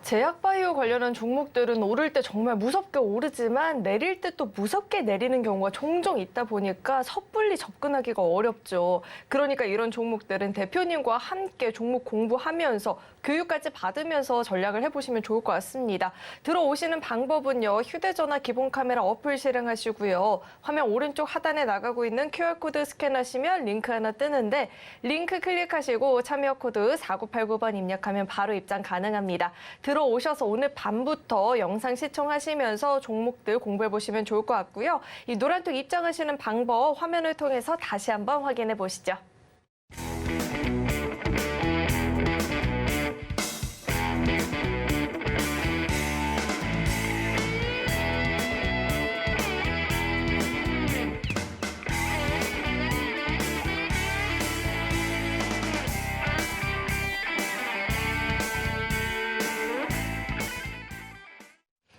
제약바이오 관련한 종목들은 오를 때 정말 무섭게 오르지만 내릴 때 또 무섭게 내리는 경우가 종종 있다 보니까 섣불리 접근하기가 어렵죠. 그러니까 이런 종목들은 대표님과 함께 종목 공부하면서 교육까지 받으면서 전략을 해보시면 좋을 것 같습니다. 들어오시는 방법은요. 휴대전화 기본 카메라 어플 실행하시고요. 화면 오른쪽 하단에 나가고 있는 QR코드 스캔하시면 링크 하나 뜨는데 링크 클릭하시고 참여 코드 4989번 입력하면 바로 입장 가능합니다. 들어오셔서 오늘 밤부터 영상 시청하시면서 종목들 공부해보시면 좋을 것 같고요. 이 노란톡 입장하시는 방법 화면을 통해서 다시 한번 확인해 보시죠.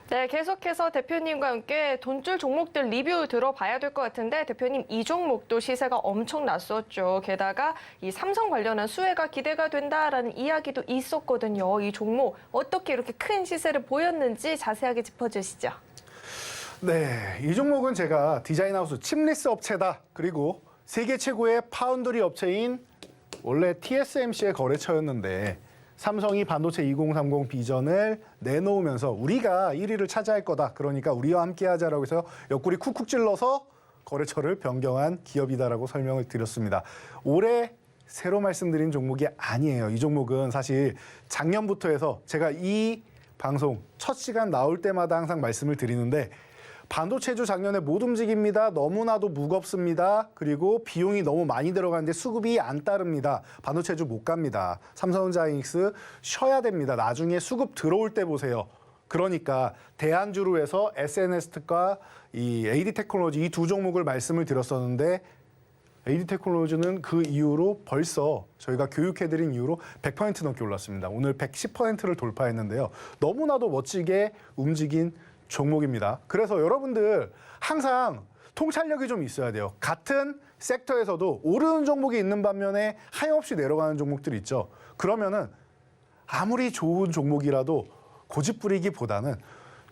네, 계속해서 대표님과 함께 돈줄 종목들 리뷰 들어봐야 될 것 같은데 대표님 이 종목도 시세가 엄청 났었죠. 게다가 이 삼성 관련한 수혜가 기대가 된다라는 이야기도 있었거든요. 이 종목 어떻게 이렇게 큰 시세를 보였는지 자세하게 짚어주시죠. 네, 이 종목은 제가 디자인하우스 칩리스 업체다. 그리고 세계 최고의 파운드리 업체인 원래 TSMC의 거래처였는데 삼성이 반도체 2030 비전을 내놓으면서 우리가 1위를 차지할 거다. 그러니까 우리와 함께 하자라고 해서 옆구리 쿡쿡 찔러서 거래처를 변경한 기업이다라고 설명을 드렸습니다. 올해 새로 말씀드린 종목이 아니에요. 이 종목은 사실 작년부터 해서 제가 이 방송 첫 시간 나올 때마다 항상 말씀을 드리는데 반도체주 작년에 못 움직입니다. 너무나도 무겁습니다. 그리고 비용이 너무 많이 들어가는데 수급이 안 따릅니다. 반도체주 못 갑니다. 삼성전자 하이닉스 쉬어야 됩니다. 나중에 수급 들어올 때 보세요. 그러니까 대안주로 해서 SNS과 이 AD테크놀로지 이 두 종목을 말씀을 드렸었는데 AD테크놀로지는 그 이후로 벌써 저희가 교육해드린 이후로 100% 넘게 올랐습니다. 오늘 110%를 돌파했는데요. 너무나도 멋지게 움직인 종목입니다. 그래서 여러분들 항상 통찰력이 좀 있어야 돼요. 같은 섹터에서도 오르는 종목이 있는 반면에 하염없이 내려가는 종목들이 있죠. 그러면은 아무리 좋은 종목이라도 고집부리기보다는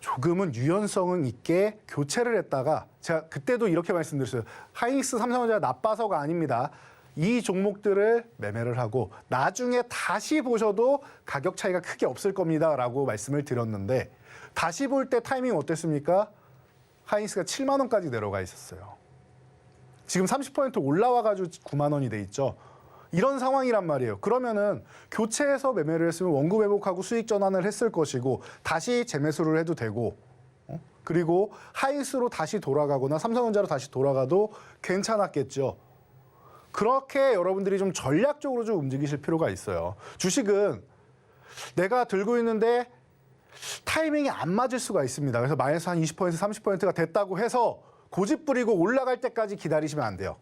조금은 유연성은 있게 교체를 했다가 제가 그때도 이렇게 말씀드렸어요. 하이닉스 삼성전자 나빠서가 아닙니다. 이 종목들을 매매를 하고 나중에 다시 보셔도 가격 차이가 크게 없을 겁니다라고 말씀을 드렸는데 다시 볼 때 타이밍 어땠습니까? 하이닉스가 7만 원까지 내려가 있었어요. 지금 30% 올라와가지고 9만 원이 돼 있죠. 이런 상황이란 말이에요. 그러면은 교체해서 매매를 했으면 원금 회복하고 수익 전환을 했을 것이고 다시 재매수를 해도 되고 그리고 하이닉스로 다시 돌아가거나 삼성전자로 다시 돌아가도 괜찮았겠죠. 그렇게 여러분들이 좀 전략적으로 좀 움직이실 필요가 있어요. 주식은 내가 들고 있는데 타이밍이 안 맞을 수가 있습니다. 그래서 마이너스 한 20%, 30%가 됐다고 해서 고집 부리고 올라갈 때까지 기다리시면 안 돼요.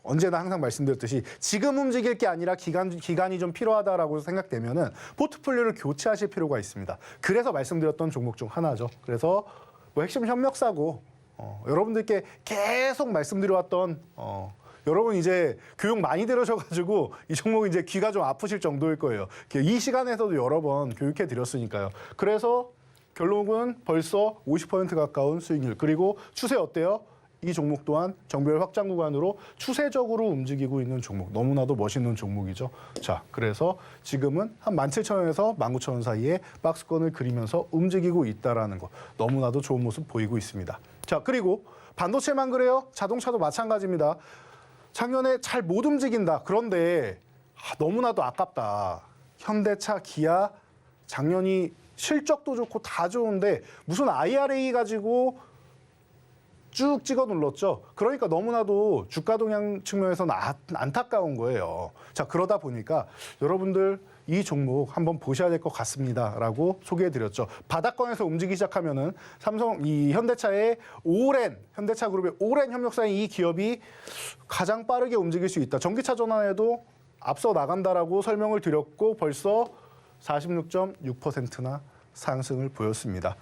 언제나 항상 말씀드렸듯이 지금 움직일 게 아니라 기간이 좀 필요하다라고 생각되면은 포트폴리오를 교체하실 필요가 있습니다. 그래서 말씀드렸던 종목 중 하나죠. 그래서 뭐 핵심 현역사고 여러분들께 계속 말씀드려왔던 여러분 이제 교육 많이 들으셔가지고 이 종목 이제 귀가 좀 아프실 정도일 거예요. 이 시간에서도 여러 번 교육해 드렸으니까요. 그래서 결론은 벌써 50% 가까운 수익률. 그리고 추세 어때요? 이 종목 또한 정배열 확장 구간으로 추세적으로 움직이고 있는 종목. 너무나도 멋있는 종목이죠. 자, 그래서 지금은 한 17,000원에서 19,000원 사이에 박스권을 그리면서 움직이고 있다라는 거. 너무나도 좋은 모습 보이고 있습니다. 자, 그리고 반도체만 그래요? 자동차도 마찬가지입니다. 작년에 잘 못 움직인다. 그런데 너무나도 아깝다. 현대차, 기아 작년이 실적도 좋고 다 좋은데 무슨 IRA 가지고 쭉 찍어 눌렀죠. 그러니까 너무나도 주가 동향 측면에서는 안타까운 거예요. 자, 그러다 보니까 여러분들 이 종목 한번 보셔야 될 것 같습니다라고 소개해드렸죠. 바닥권에서 움직이기 시작하면은 이 현대차의 현대차 그룹의 오랜 협력사인 이 기업이 가장 빠르게 움직일 수 있다. 전기차 전환에도 앞서 나간다라고 설명을 드렸고 벌써 46.6%나 상승을 보였습니다.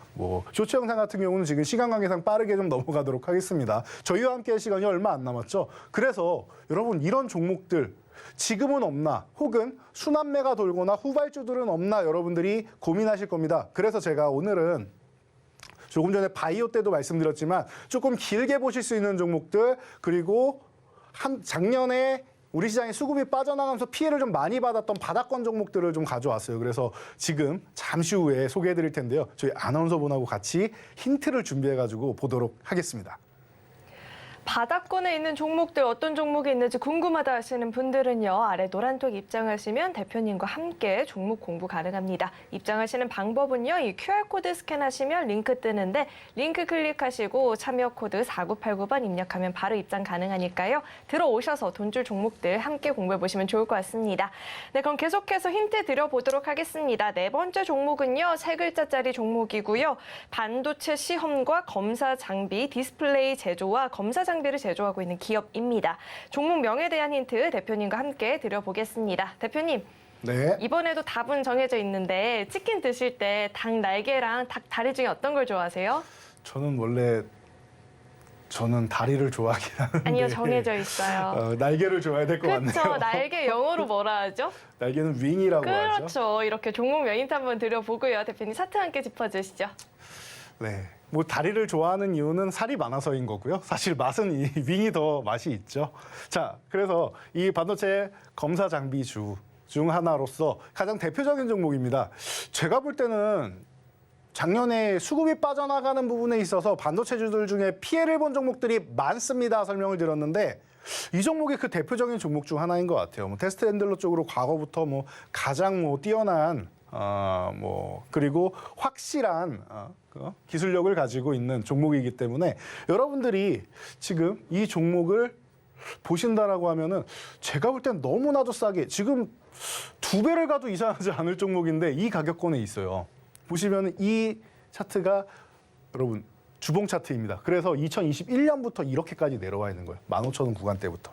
쇼츠 영상 같은 경우는 지금 시간 관계상 빠르게 좀 넘어가도록 하겠습니다. 저희와 함께 할 시간이 얼마 안 남았죠. 그래서 여러분 이런 종목들 지금은 없나 혹은 순환매가 돌거나 후발주들은 없나 여러분들이 고민하실 겁니다. 그래서 제가 오늘은 조금 전에 바이오 때도 말씀드렸지만 조금 길게 보실 수 있는 종목들 그리고 작년에 우리 시장에 수급이 빠져나가면서 피해를 좀 많이 받았던 바닥권 종목들을 좀 가져왔어요. 그래서 지금 잠시 후에 소개해드릴 텐데요. 저희 아나운서분하고 같이 힌트를 준비해가지고 보도록 하겠습니다. 바닥권에 있는 종목들 어떤 종목이 있는지 궁금하다 하시는 분들은요. 아래 노란톡 입장하시면 대표님과 함께 종목 공부 가능합니다. 입장하시는 방법은요. 이 QR코드 스캔하시면 링크 뜨는데 링크 클릭하시고 참여 코드 4989번 입력하면 바로 입장 가능하니까요. 들어오셔서 돈줄 종목들 함께 공부해보시면 좋을 것 같습니다. 네, 그럼 계속해서 힌트 드려보도록 하겠습니다. 네 번째 종목은요. 세 글자짜리 종목이고요. 반도체 시험과 검사 장비, 디스플레이 제조와 검사 장비를 제조하고 있는 기업입니다. 종목 명에 대한 힌트 대표님과 함께 드려보겠습니다. 대표님, 네. 이번에도 답은 정해져 있는데 치킨 드실 때 닭 날개랑 닭 다리 중에 어떤 걸 좋아하세요? 저는 다리를 좋아하긴 하는데 아니요, 정해져 있어요. 날개를 좋아해야 될 것 같네요. 그렇죠. 날개 영어로 뭐라 하죠? 날개는 윙이라고 하죠. 그렇죠. 이렇게 종목 명 힌트 한번 드려보고요. 대표님 차트 함께 짚어주시죠. 네. 다리를 좋아하는 이유는 살이 많아서인 거고요. 사실 맛은 이 윙이 더 맛이 있죠. 자, 그래서 이 반도체 검사 장비주 중 하나로서 가장 대표적인 종목입니다. 제가 볼 때는 작년에 수급이 빠져나가는 부분에 있어서 반도체주들 중에 피해를 본 종목들이 많습니다. 설명을 드렸는데 이 종목이 그 대표적인 종목 중 하나인 것 같아요. 테스트 핸들러 쪽으로 과거부터 가장 뛰어난 그리고 확실한 기술력을 가지고 있는 종목이기 때문에 여러분들이 지금 이 종목을 보신다라고 하면은 제가 볼 땐 너무나도 싸게 지금 2배를 가도 이상하지 않을 종목인데 이 가격권에 있어요. 보시면 이 차트가 여러분 주봉 차트입니다. 그래서 2021년부터 이렇게까지 내려와 있는 거예요. 15,000원 구간대부터.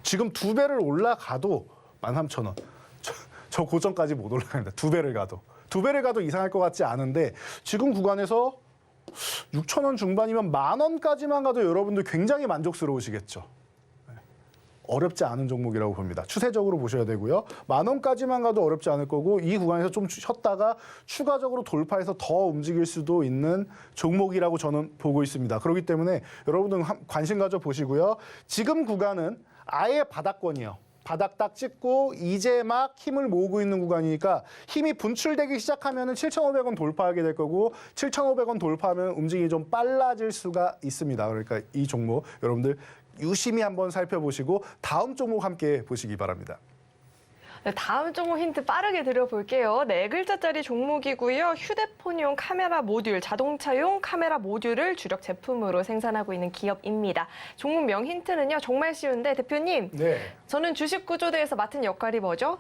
지금 2배를 올라가도 13,000원. 저 고점까지 못 올라갑니다. 2배를 가도. 2배를 가도 이상할 것 같지 않은데 지금 구간에서 6,000원 중반이면 10,000원까지만 가도 여러분들 굉장히 만족스러우시겠죠. 어렵지 않은 종목이라고 봅니다. 추세적으로 보셔야 되고요. 10,000원까지만 가도 어렵지 않을 거고 이 구간에서 좀 쉬었다가 추가적으로 돌파해서 더 움직일 수도 있는 종목이라고 저는 보고 있습니다. 그렇기 때문에 여러분들 관심 가져 보시고요. 지금 구간은 아예 바닥권이에요. 바닥 딱 찍고 이제 막 힘을 모으고 있는 구간이니까 힘이 분출되기 시작하면 7,500원 돌파하게 될 거고 7,500원 돌파하면 움직임이 좀 빨라질 수가 있습니다. 그러니까 이 종목 여러분들 유심히 한번 살펴보시고 다음 종목 함께 보시기 바랍니다. 네, 다음 종목 힌트 빠르게 드려볼게요. 네 글자짜리 종목이고요. 휴대폰용 카메라 모듈, 자동차용 카메라 모듈을 주력 제품으로 생산하고 있는 기업입니다. 종목명 힌트는요. 정말 쉬운데 대표님, 네. 저는 주식구조대에서 맡은 역할이 뭐죠?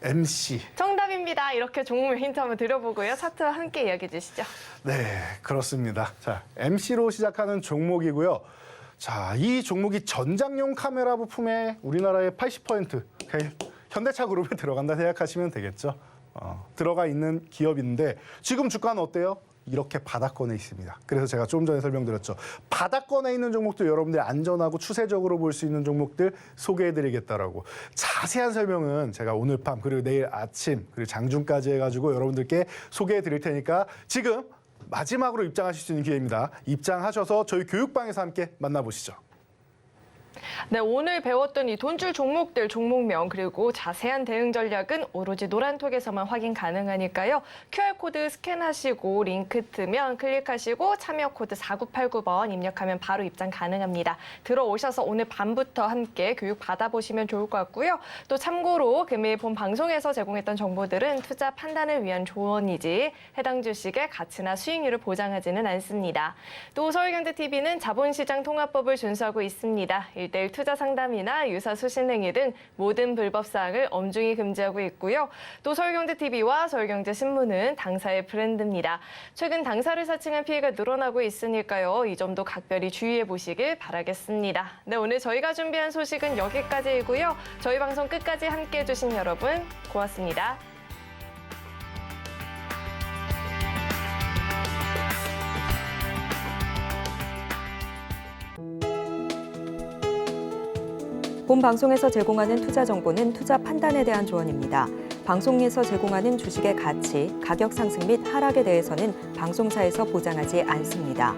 MC. 정답입니다. 이렇게 종목명 힌트 한번 드려보고요. 차트와 함께 이야기해 주시죠. 네, 그렇습니다. 자, MC로 시작하는 종목이고요. 자, 이 종목이 전장용 카메라 부품의 우리나라의 80% 현대차 그룹에 들어간다 생각하시면 되겠죠. 들어가 있는 기업인데 지금 주가는 어때요? 이렇게 바닥권에 있습니다. 그래서 제가 좀 전에 설명드렸죠. 바닥권에 있는 종목들 여러분들이 안전하고 추세적으로 볼 수 있는 종목들 소개해드리겠다라고. 자세한 설명은 제가 오늘 밤 그리고 내일 아침 그리고 장중까지 해가지고 여러분들께 소개해드릴 테니까 지금 마지막으로 입장하실 수 있는 기회입니다. 입장하셔서 저희 교육방에서 함께 만나보시죠. 네, 오늘 배웠던 이 돈줄 종목들 종목명 그리고 자세한 대응 전략은 오로지 노란톡에서만 확인 가능하니까요. QR코드 스캔하시고 링크 뜨면 클릭하시고 참여 코드 4989번 입력하면 바로 입장 가능합니다. 들어오셔서 오늘 밤부터 함께 교육 받아보시면 좋을 것 같고요. 또 참고로 금일 본 방송에서 제공했던 정보들은 투자 판단을 위한 조언이지 해당 주식의 가치나 수익률을 보장하지는 않습니다. 또 서울경제TV는 자본시장 통합법을 준수하고 있습니다. 1:1 투자 상담이나 유사 수신 행위 등 모든 불법 사항을 엄중히 금지하고 있고요. 또 서울경제TV와 서울경제신문은 당사의 브랜드입니다. 최근 당사를 사칭한 피해가 늘어나고 있으니까요. 이 점도 각별히 주의해 보시길 바라겠습니다. 네, 오늘 저희가 준비한 소식은 여기까지이고요. 저희 방송 끝까지 함께해 주신 여러분 고맙습니다. 본 방송에서 제공하는 투자 정보는 투자 판단에 대한 조언입니다. 방송에서 제공하는 주식의 가치, 가격 상승 및 하락에 대해서는 방송사에서 보장하지 않습니다.